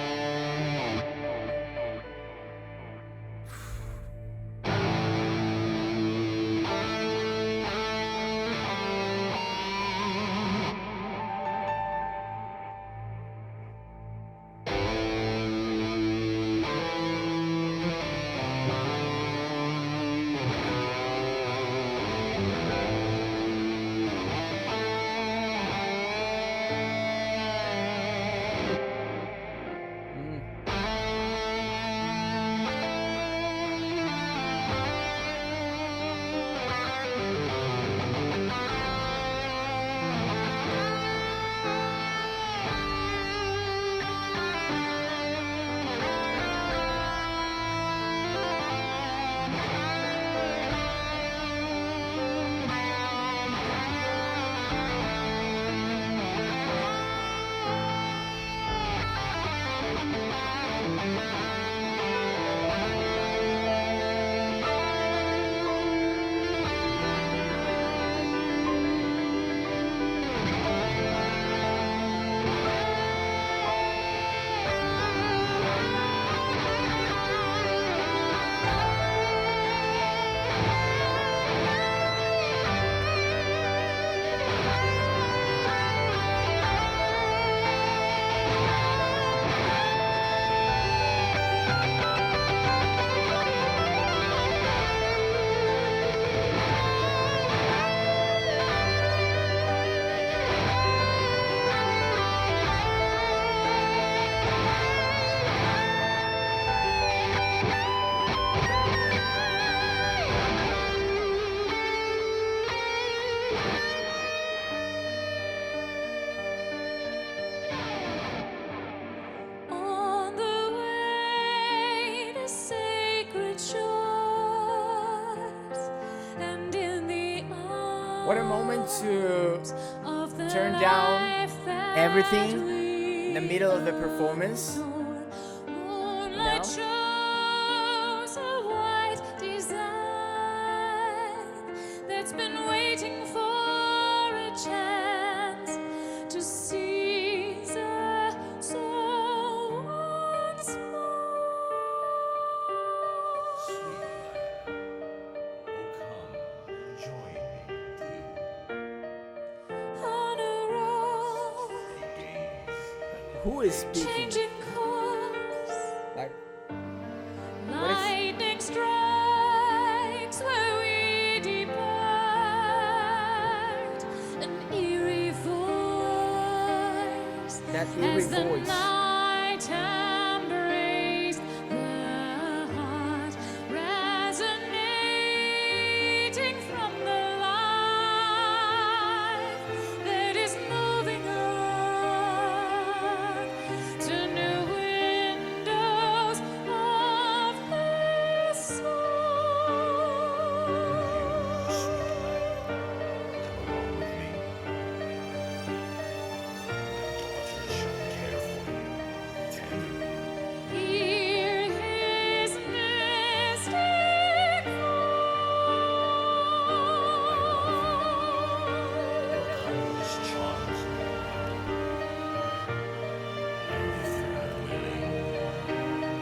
On the way to sacred shores, and in the What a moment to arms of the turn down life that everything we in the middle of the performance. know. Moonlight shows a white design that's been waiting for a chance to seize a soul once more. On a road, Who is speaking? changing course, Like, if- lightning strikes where we depart. An eerie voice that eerie as the voice. night embraced the heart, resonating from the life that is moving on to new windows of the soul. Hear his mystic voice.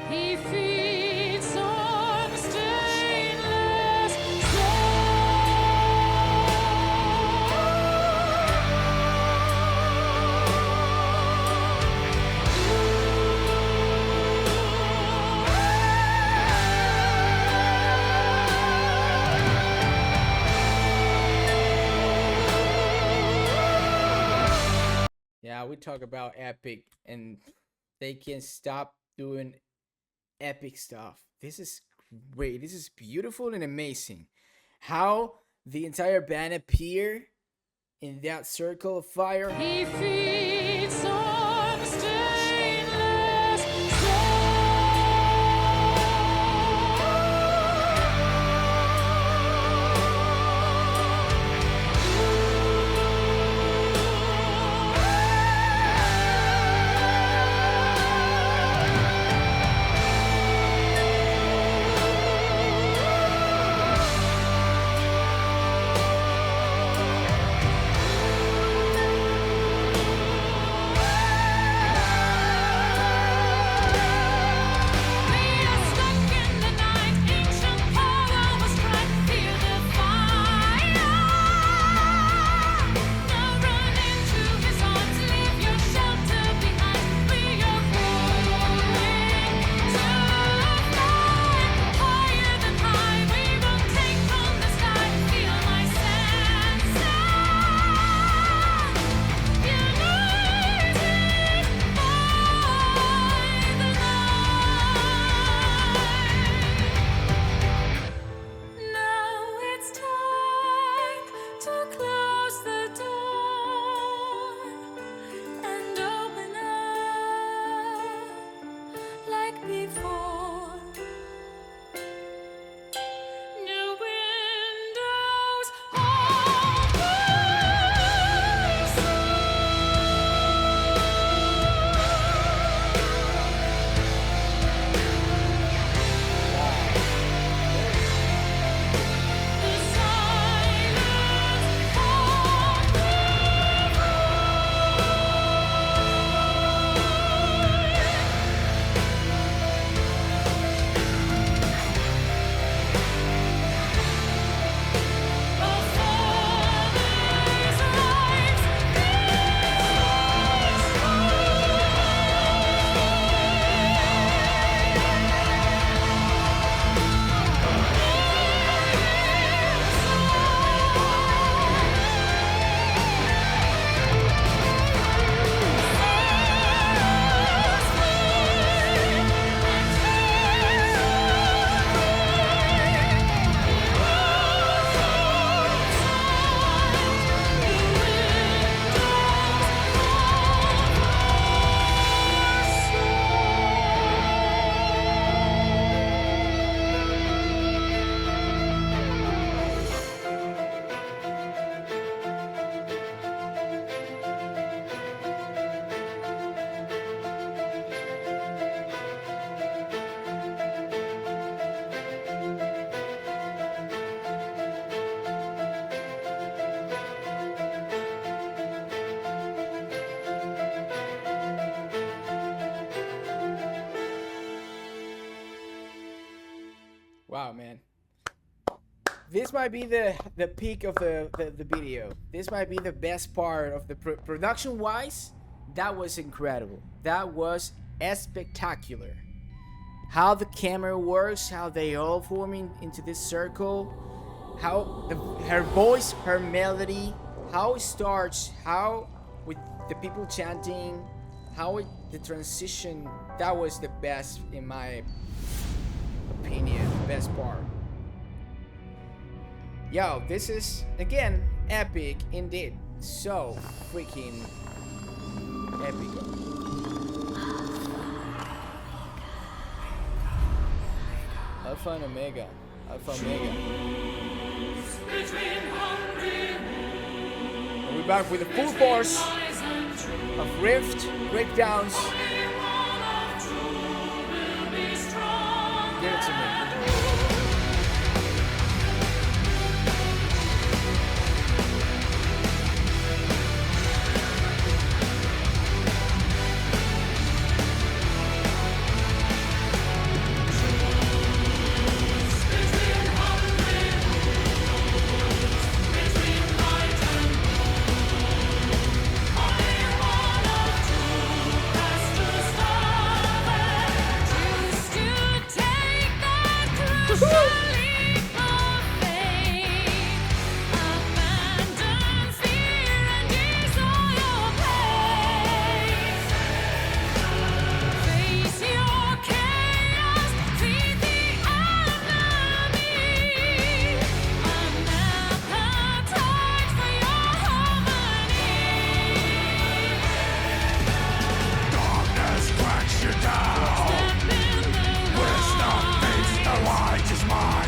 He feeds on stainless Yeah, we talk about epic, and they can't stop doing epic stuff. This is great. This is beautiful and amazing. How the entire band appear in that circle of fire. He feeds on stainless soul. Wow, man. This might be the peak of the video. This might be the best part of the production wise. That was incredible. That was spectacular. How the camera works, how they all forming into this circle, how her voice, her melody, how it starts, how with the people chanting, how the transition. That was the best in my opinion, the best part. Yo, this is, again, epic indeed. So freaking epic. Alpha and Omega. Alpha Omega. And we're back with the full force of rift, breakdowns. Give it to me. Light is mine.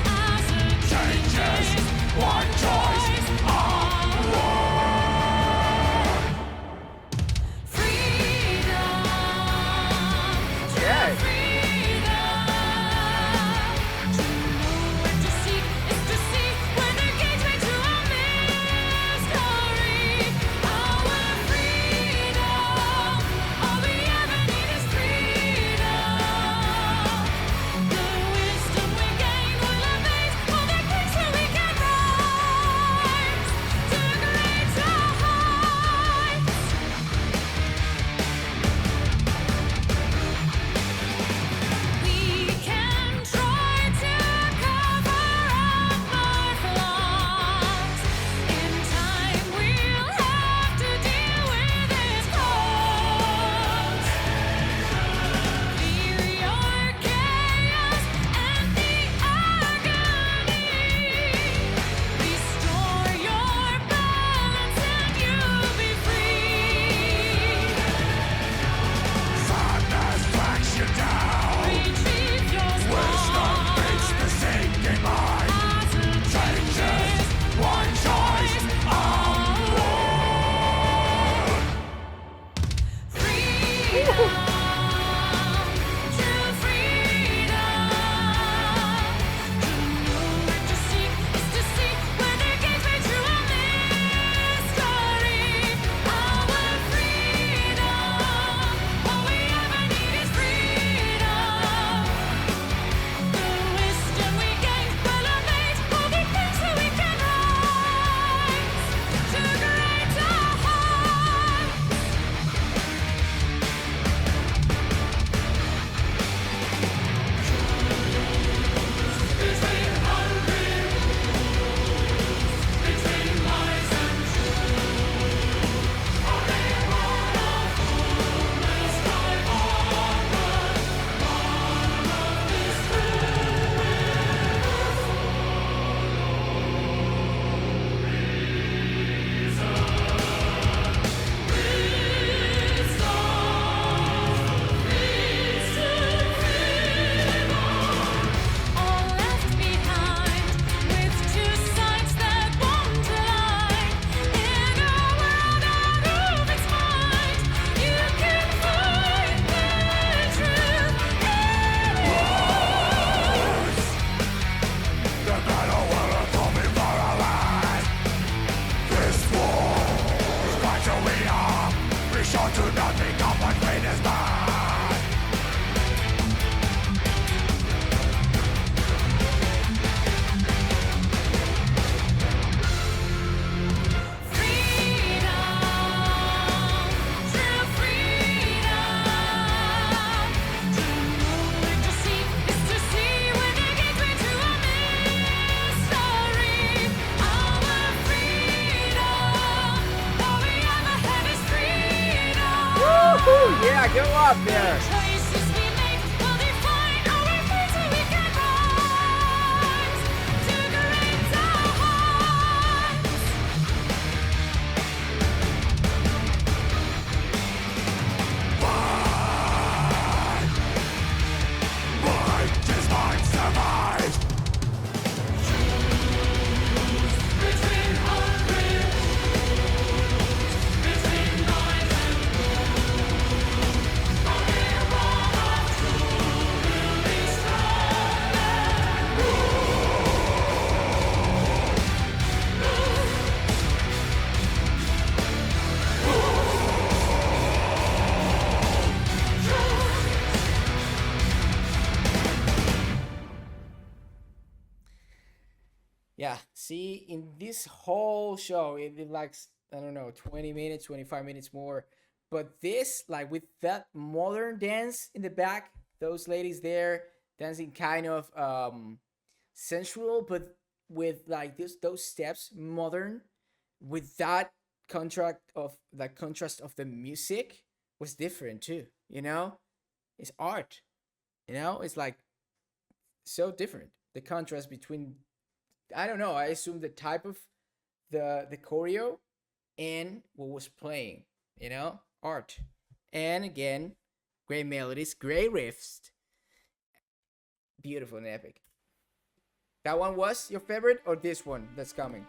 Go up there. Choices we make will define our future. We can rise to greater heights. Between hungry, between noise and only one of two will be Yeah, see, in this whole show, it did like, I don't know, 20 minutes, 25 minutes more. But this, like with that modern dance in the back, those ladies there dancing kind of sensual, but with like those steps modern, with that contrast of the music was different too, you know? It's art, you know? It's like so different. The contrast between, I don't know, I assume the type of the choreo and what was playing, you know? Art. And again, great melodies, great riffs. Beautiful and epic. That one was your favorite or this one that's coming?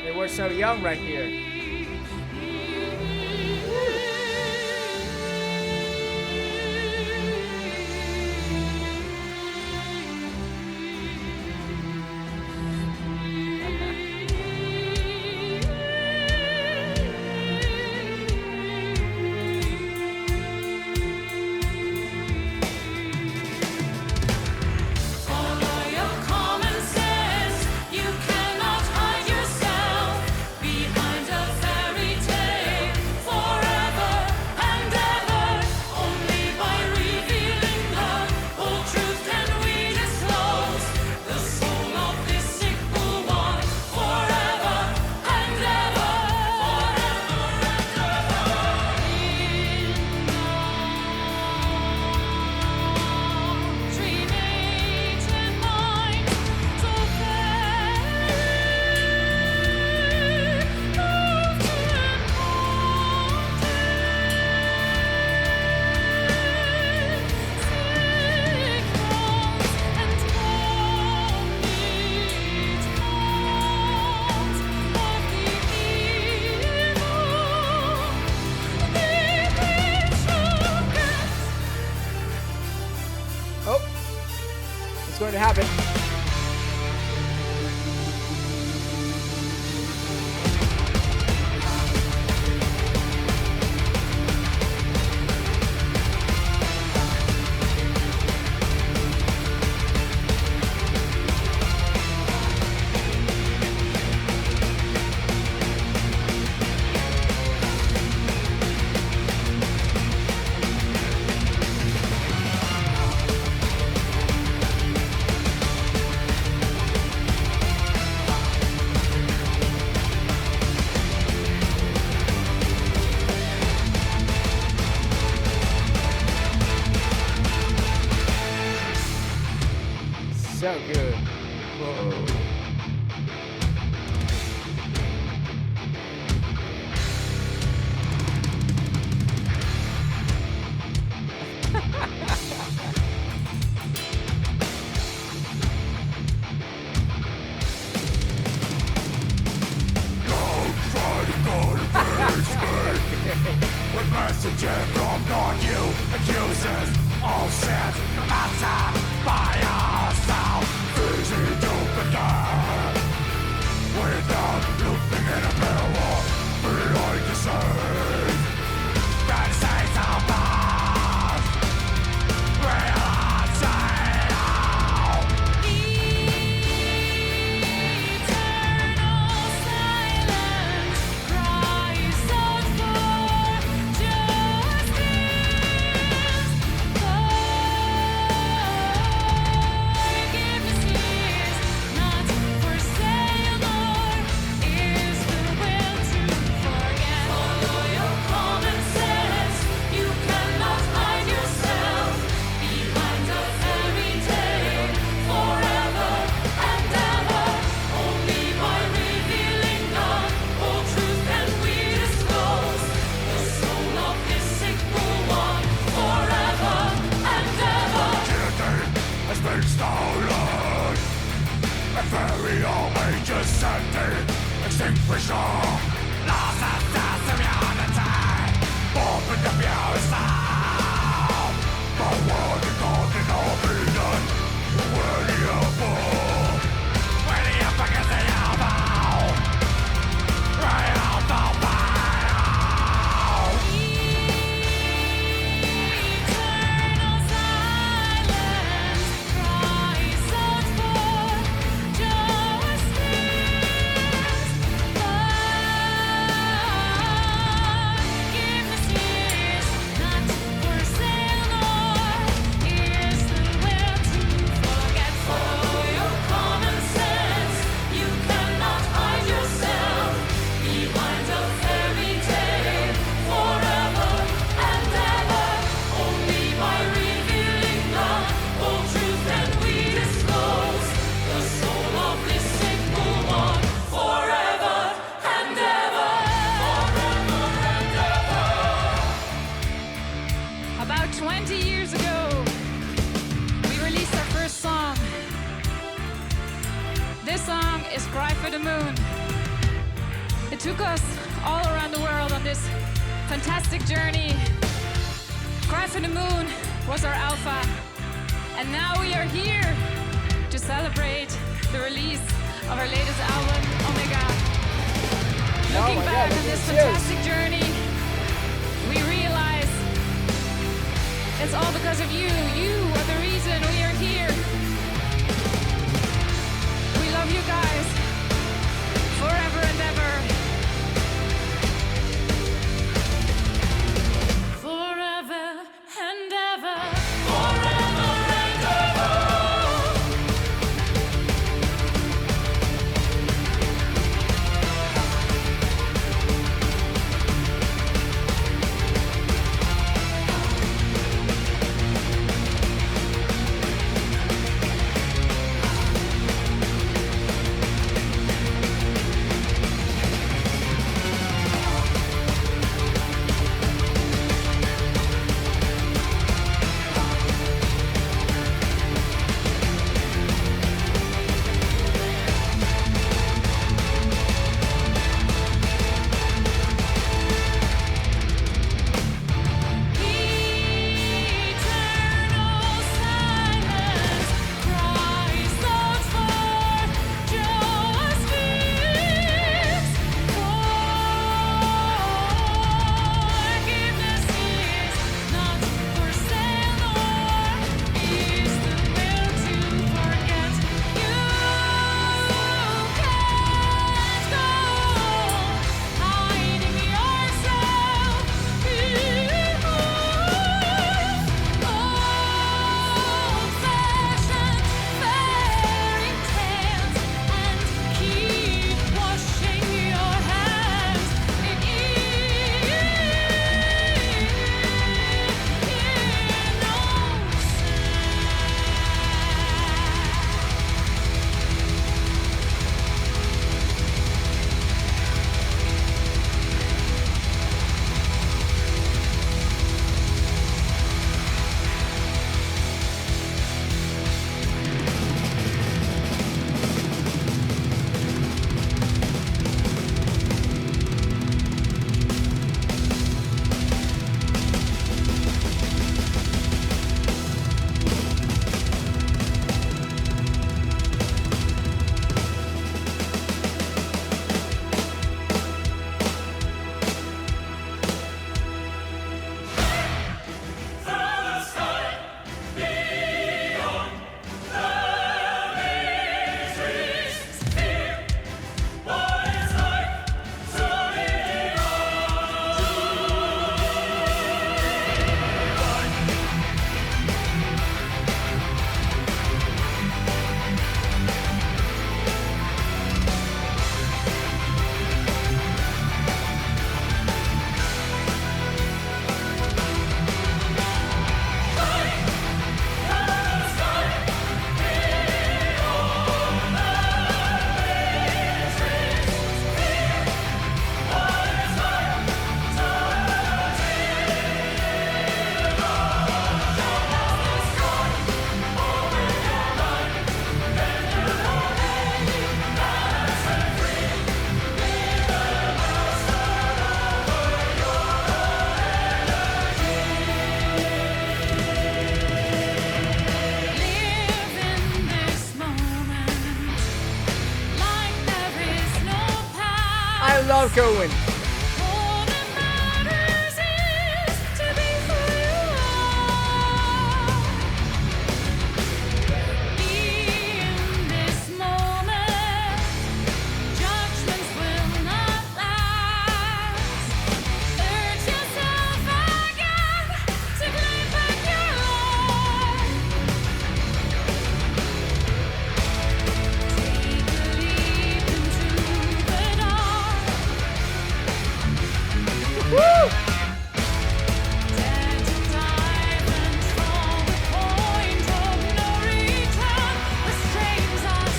They were so young right here. Follow your common sense. You cannot hide yourself behind a fairy tale forever and ever. Only by revealing the whole truth can we disclose the soul of this simple one forever and ever. Dreaming mind so Oh, it's going to happen. So good. Whoa. With messages from non-you accusers, all set, attacked by ourselves. Easy to took us all around the world on this fantastic journey. Cry for the Moon was our alpha, and now we are here to celebrate the release of our latest album, Omega. Looking back on this fantastic journey, we realize it's all because of you. You are the reason we are here. We love you guys forever and ever. Forever and ever. Forever and ever. I love Cohen. All that matters is to be who you are. In this moment, judgments will not last. Urge yourself again to claim back your life. Take a leap into the dark. Woo! Dare to dive and fall. The point of no return restrains us.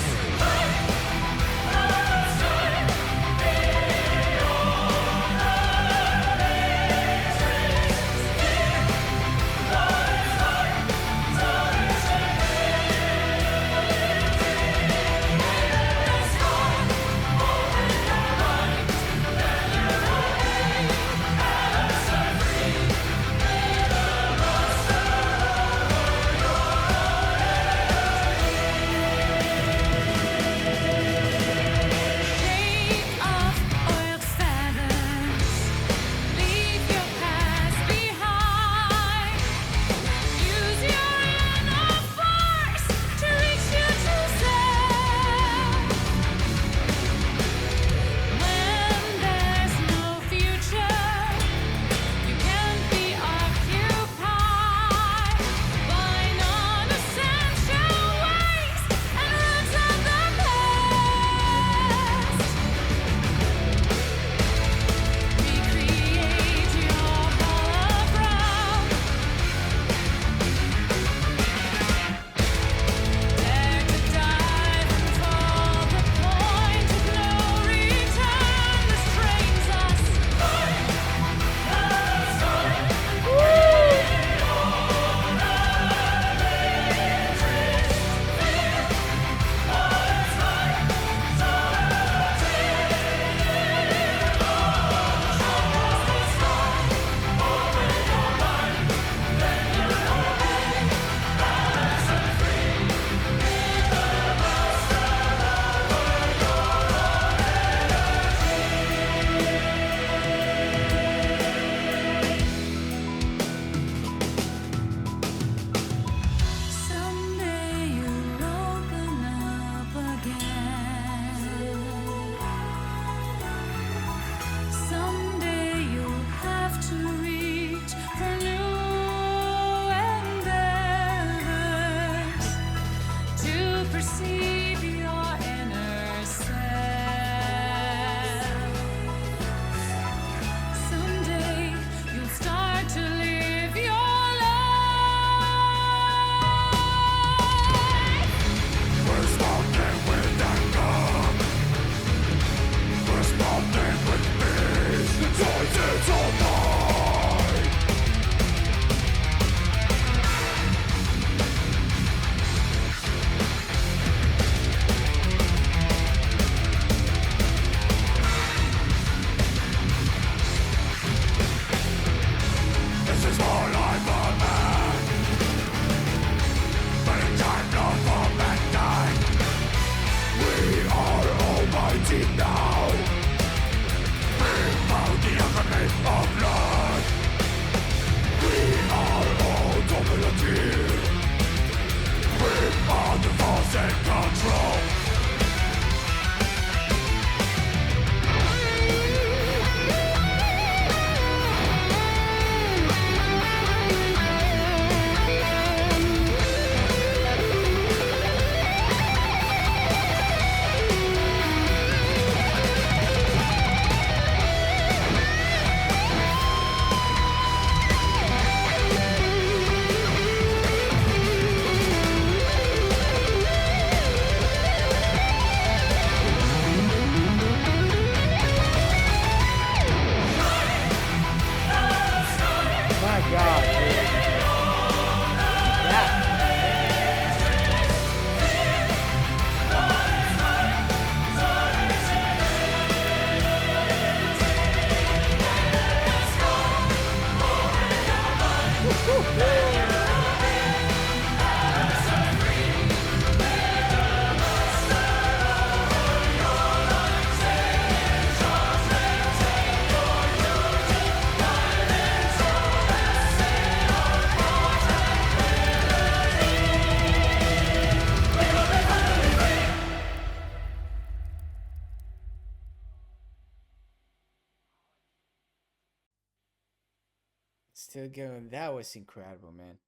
Still going. That was incredible, man.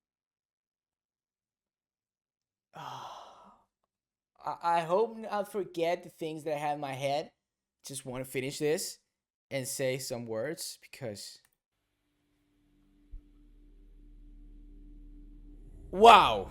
I hope I'll forget the things that I have in my head. Just want to finish this and say some words because. Wow!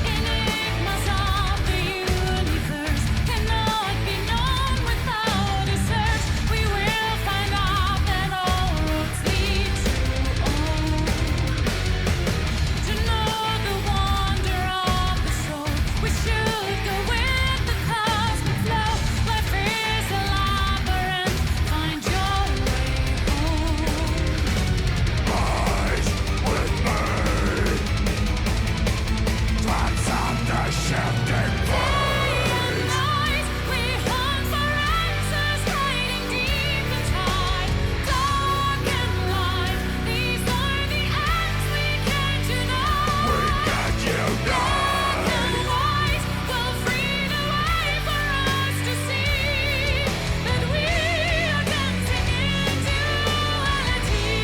Enigmas of the universe cannot be known without a search. We will find out that all roads lead to Om. To know the wonder of the soul, we should go with the cosmic flow. Life is a labyrinth. Find your way home. Rise with me. Transcend the shifting phase. Night, we hunt for answers hiding deep inside. Dark and light, these are the ends we came to know. We get Dark united. and light will free the way for us to see that we are dancing in duality.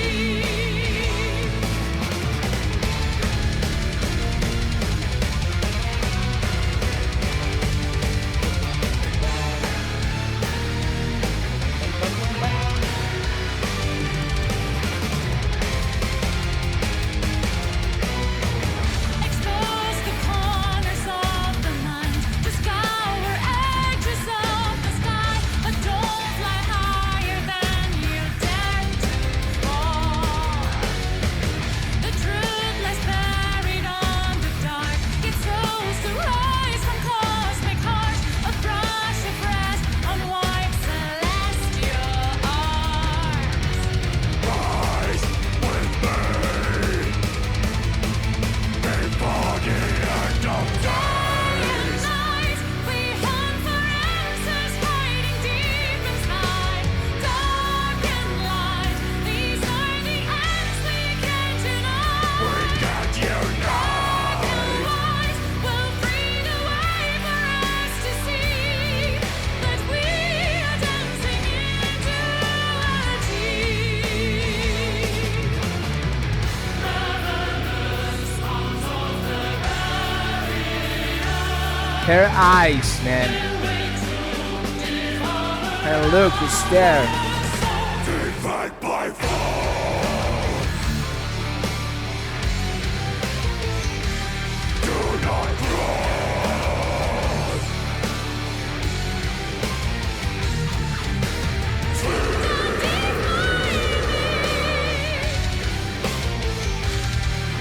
Expose the corners of the mind, to scour edges of the sky, but don't fly higher than you dare to fall. The truth lies buried on the dark. It chose to rise from cosmic heart, a brush of red on white celestial arms. Rise with me. Before the end of days. Night, we hunt for answers hiding deep inside. Dark and light, these are the ends we came to know. We get united. Light will free the way for us to see that we are dancing in duality. Her eyes, man. Her look is there. Divide by force. Do not cross.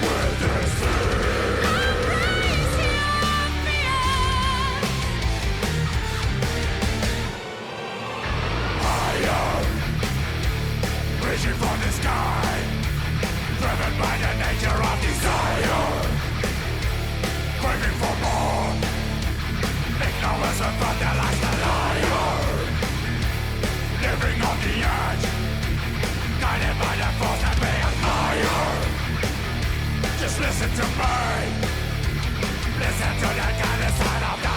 With the reaching for the sky, driven by the nature of desire, craving for more. Ignorance will fertilize the liar, living on the edge, guided by the force that we admire. Just listen to me, listen to the kind side of God.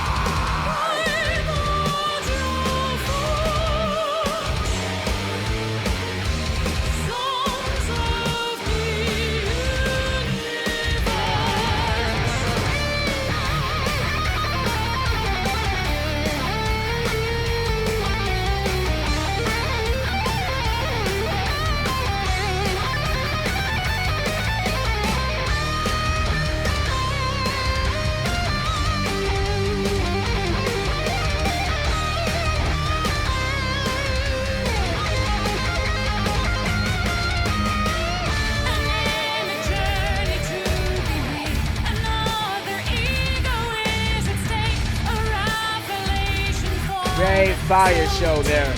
Great fire show there.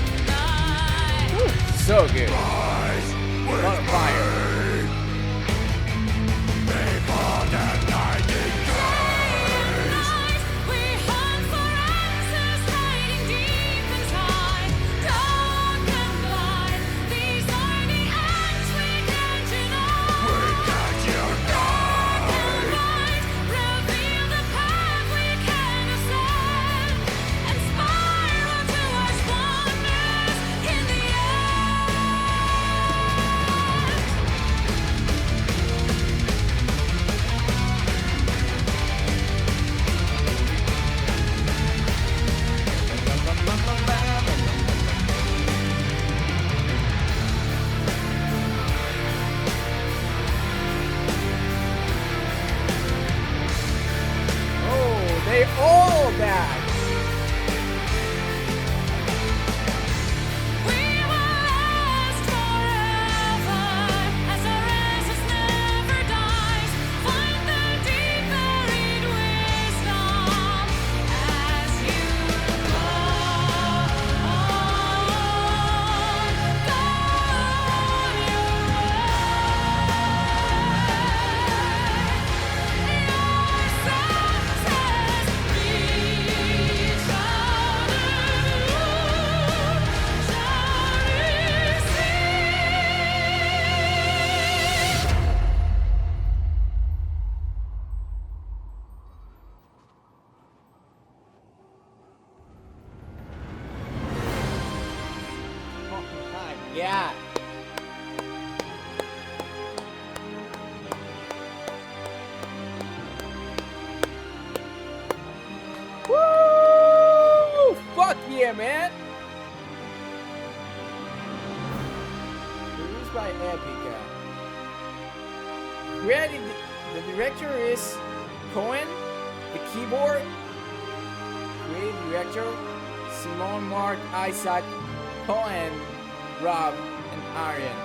Woo, so good. A lot of fire. They all back. We will last forever, as our essence never dies. Find the deep buried wisdom as you go on your Yeah. Woo! Fuck yeah, man. Produced by EPICA. The director is Cohen. The keyboard. Creative director Simon Mark Isaac Cohen. Rob and Aryan.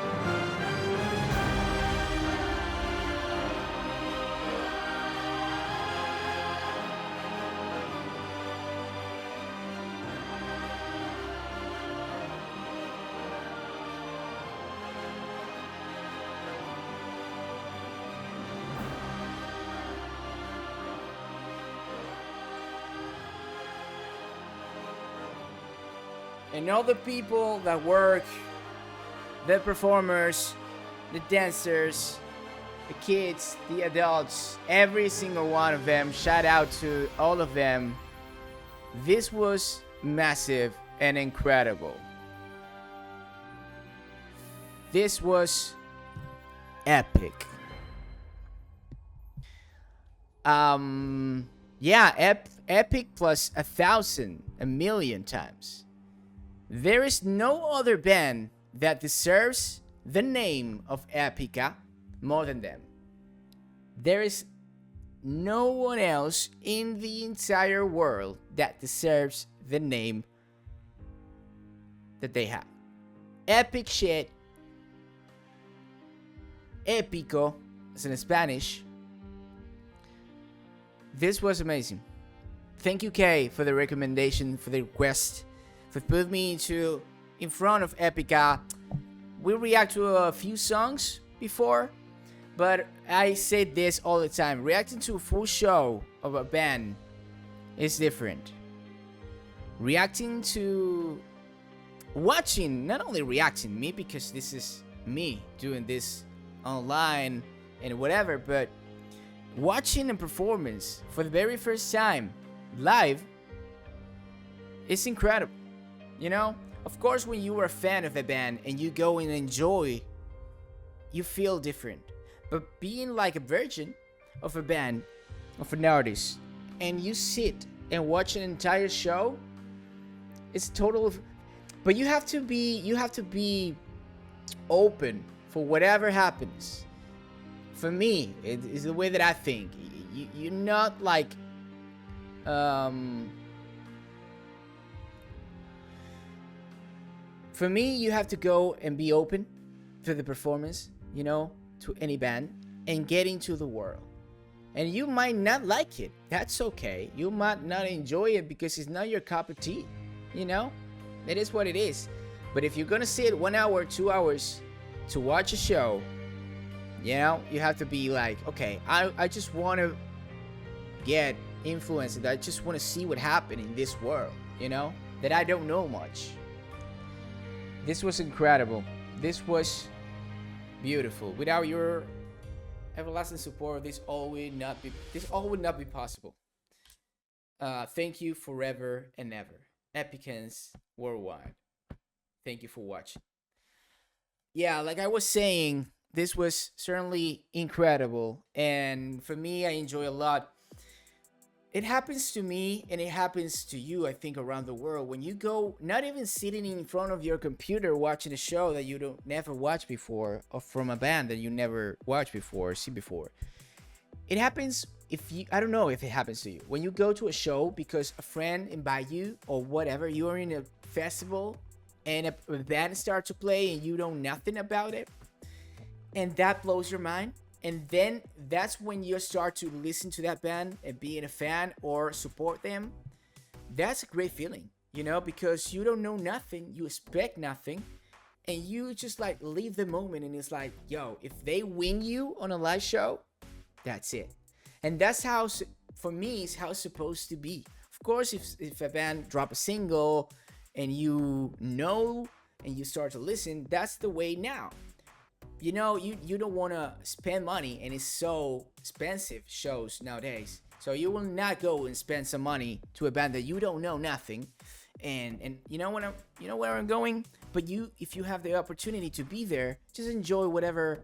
And all the people that work, the performers, the dancers, the kids, the adults, every single one of them, shout out to all of them. This was massive and incredible. This was epic. Yeah, epic plus 1,000, a million times. There is no other band that deserves the name of EPICA more than them. There is no one else in the entire world that deserves the name that they have. Epic shit. Épico, as in Spanish. This was amazing. Thank you, Kay, for the recommendation, for the request, for putting me in front of EPICA. We react to a few songs before, but I say this all the time. Reacting to a full show of a band is different. Watching, not only reacting me, because this is me doing this online and whatever, but watching a performance for the very first time live is incredible. You know, of course, when you are a fan of a band and you go and enjoy, you feel different. But being like a virgin of a band, of an artist, and you sit and watch an entire show, it's total. But you have to be open for whatever happens. For me, it is the way that I think. You're not like for me, you have to go and be open to the performance, you know, to any band, and get into the world. And you might not like it. That's okay. You might not enjoy it because it's not your cup of tea. you know, it is what it is. But if you're gonna sit 1 hour, 2 hours to watch a show, you know, you have to be like, okay, I just want to get influenced. I just want to see what happened in this world, you know, that I don't know much. This was incredible. This was beautiful. Without your everlasting support, this all would not be possible. Thank you forever and ever. Epicans worldwide. Thank you for watching. Yeah, like I was saying, this was certainly incredible. And for me, I enjoy a lot. It happens to me and it happens to you, I think, around the world. When you go, not even sitting in front of your computer watching a show that you don't never watched before, or from a band that you never watched before or see before. It happens if you, I don't know if it happens to you. When you go to a show because a friend invite you or whatever, you are in a festival and a band starts to play and you know nothing about it. And that blows your mind. And then that's when you start to listen to that band and being a fan or support them. That's a great feeling, you know, because you don't know nothing, you expect nothing, and you just like leave the moment and it's like, yo, if they win you on a live show, that's it. And that's how, for me, is how it's supposed to be. Of course, if a band drop a single and you know and you start to listen, that's the way now. You know, you don't want to spend money, and it's so expensive shows nowadays. So you will not go and spend some money to a band that you don't know nothing. And you know where I'm going? But if you have the opportunity to be there, just enjoy whatever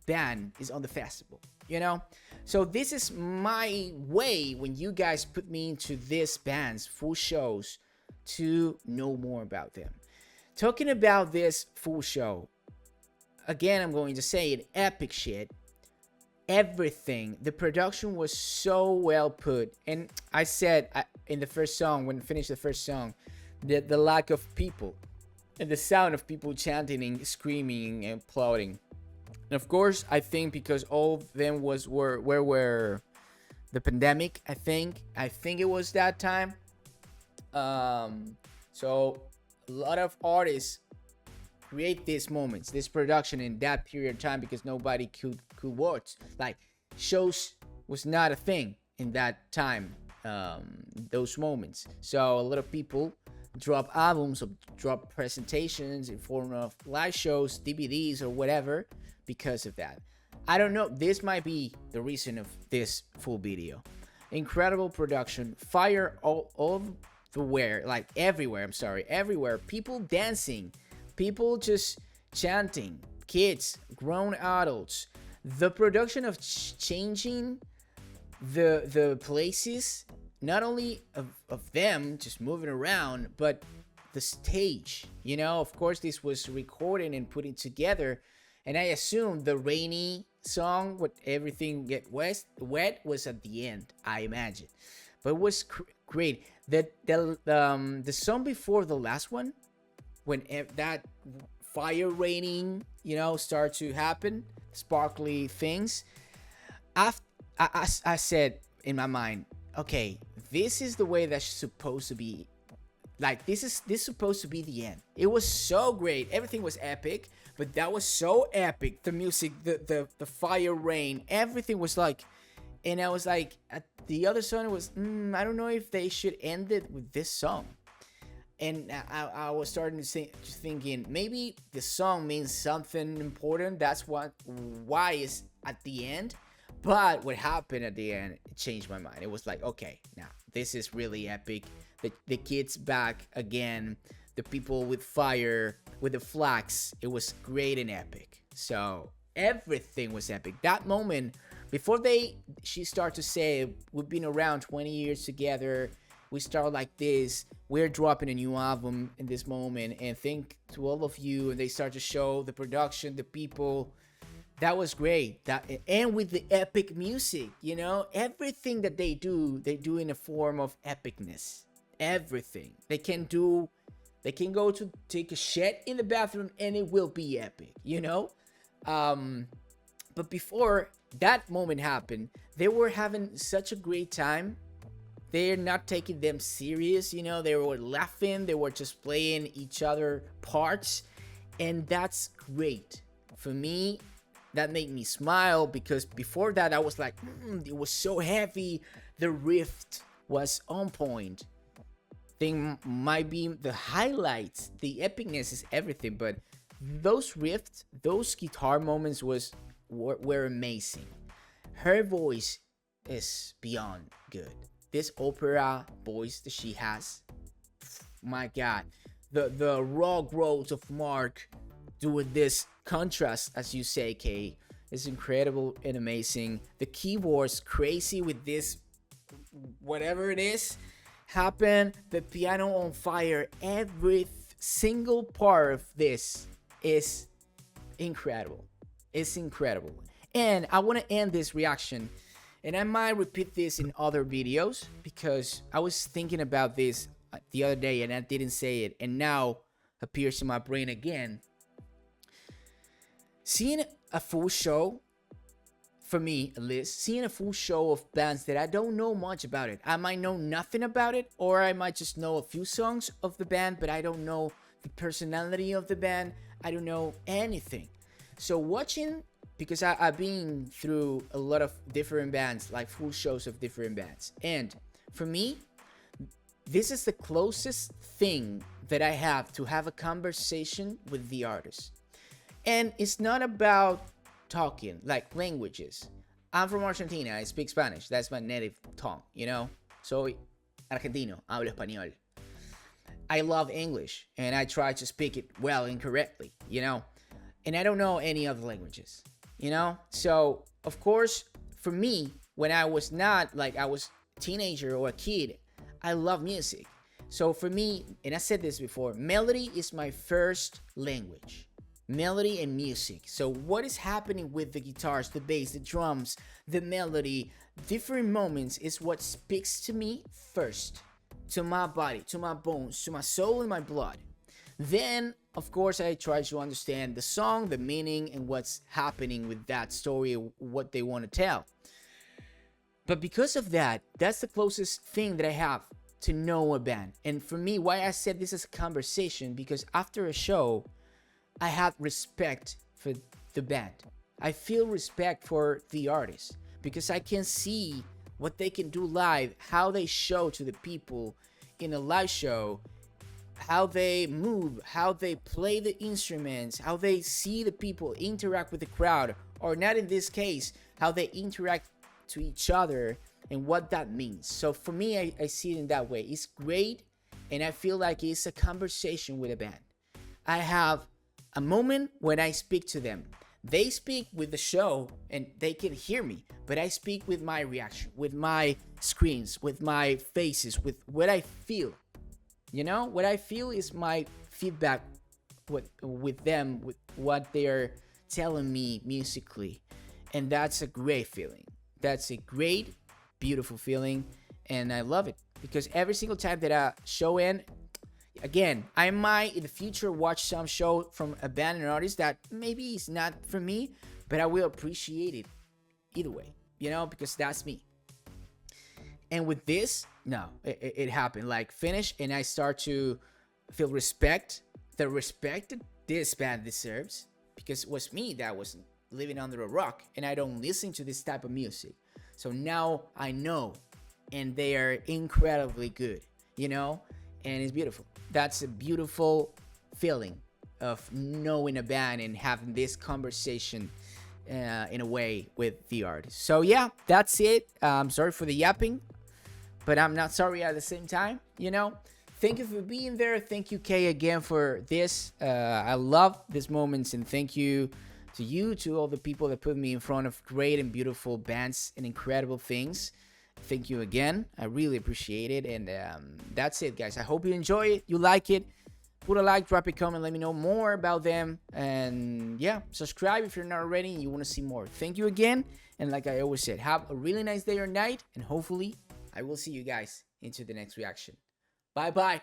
band is on the festival, you know? So this is my way when you guys put me into these bands, full shows, to know more about them. Talking about this full show, again, I'm going to say it, epic shit. Everything, the production was so well put. And I said in the first song, when I finished the first song, that the lack of people and the sound of people chanting and screaming and applauding. And of course, I think because all of them were the pandemic, I think it was that time. So a lot of artists create these moments, this production in that period of time because nobody could watch. Like, shows was not a thing in that time, those moments. So a lot of people drop albums or drop presentations in form of live shows, DVDs or whatever because of that. I don't know. This might be the reason of this full video. Incredible production, fire all the where, like everywhere. I'm sorry, everywhere. People dancing. People just chanting, kids, grown adults. The production of changing the places, not only of them just moving around, but the stage. You know, of course, this was recorded and putting together. And I assume the rainy song with everything get wet was at the end, I imagine. But it was great. The song before the last one, when that fire raining, you know, start to happen, sparkly things, I said in my mind, okay, this is the way that's supposed to be. Like, this is supposed to be the end. It was so great. Everything was epic, but that was so epic. The music, the fire rain, everything was like, and I was like, at the other song, it was, I don't know if they should end it with this song. And I was starting to thinking maybe the song means something important. That's why it's at the end. But what happened at the end, it changed my mind. It was like, okay, now this is really epic. The kids back again. The people with fire, with the flags. It was great and epic. So everything was epic. That moment, before she started to say, we've been around 20 years together. We start like this. We're dropping a new album in this moment. And thank to all of you. And they start to show the production, the people. That was great. And with the epic music, you know, everything that they do in a form of epicness. Everything. They can go to take a shit in the bathroom and it will be epic, you know? But before that moment happened, they were having such a great time they're not taking them serious, you know, they were laughing, they were just playing each other parts, and that's great. For me, that made me smile, because before that I was like, it was so heavy, the riff was on point. Thing might be the highlights, the epicness is everything, but those riffs, those guitar moments were amazing. Her voice is beyond good. This opera voice that she has, my God, the raw growth of Mark doing this contrast, as you say, Kay, is incredible and amazing. The keyboards crazy with this, whatever it is, happen. The piano on fire. Every single part of this is incredible. It's incredible. And I want to end this reaction, and I might repeat this in other videos, because I was thinking about this the other day and I didn't say it, and now appears in my brain again. Seeing a full show, for me at least, seeing a full show of bands that I don't know much about it. I might know nothing about it, or I might just know a few songs of the band, but I don't know the personality of the band. I don't know anything. So watching, because I've been through a lot of different bands, like full shows of different bands, and for me, this is the closest thing that I have to have a conversation with the artist. And it's not about talking like languages. I'm from Argentina, I speak Spanish, that's my native tongue, you know. Soy argentino, hablo español. I love English, and I try to speak it well and correctly, you know. And I don't know any other languages, you know. So of course, for me, when I was not, like, I was a teenager or a kid, I love music. So for me, and I said this before, melody is my first language. Melody and music. So what is happening with the guitars, the bass, the drums, the melody, different moments is what speaks to me first, to my body, to my bones, to my soul and my blood. Then, of course, I try to understand the song, the meaning, and what's happening with that story, what they want to tell. But because of that, that's the closest thing that I have to know a band. And for me, why I said this is a conversation, because after a show, I have respect for the band. I feel respect for the artist, because I can see what they can do live, how they show to the people in a live show, how they move, how they play the instruments, how they see the people interact with the crowd, or not in this case, how they interact to each other and what that means. So for me, I see it in that way. It's great, and I feel like it's a conversation with a band. I have a moment when I speak to them. They speak with the show and they can hear me, but I speak with my reaction, with my screens, with my faces, with what I feel. You know, what I feel is my feedback with them, with what they're telling me musically. And that's a great feeling. That's a great, beautiful feeling. And I love it, because every single time that I show in, again, I might in the future watch some show from a band and an artist that maybe is not for me, but I will appreciate it either way, you know, because that's me. And with this, no, it happened. Like, finish, and I start to feel respect, the respect that this band deserves, because it was me that was living under a rock, and I don't listen to this type of music. So now I know, and they are incredibly good, you know, and it's beautiful. That's a beautiful feeling of knowing a band and having this conversation in a way with the artist. So yeah, that's it. I'm sorry for the yapping, but I'm not sorry at the same time, you know. Thank you for being there. Thank you, Kay, again for this. I love these moments, and thank you, to all the people that put me in front of great and beautiful bands and incredible things. Thank you again. I really appreciate it. And that's it, guys. I hope you enjoy it. You like it. Put a like, drop a comment, let me know more about them. And yeah, subscribe if you're not already and you want to see more. Thank you again. And like I always said, have a really nice day or night. And hopefully I will see you guys into the next reaction. Bye-bye.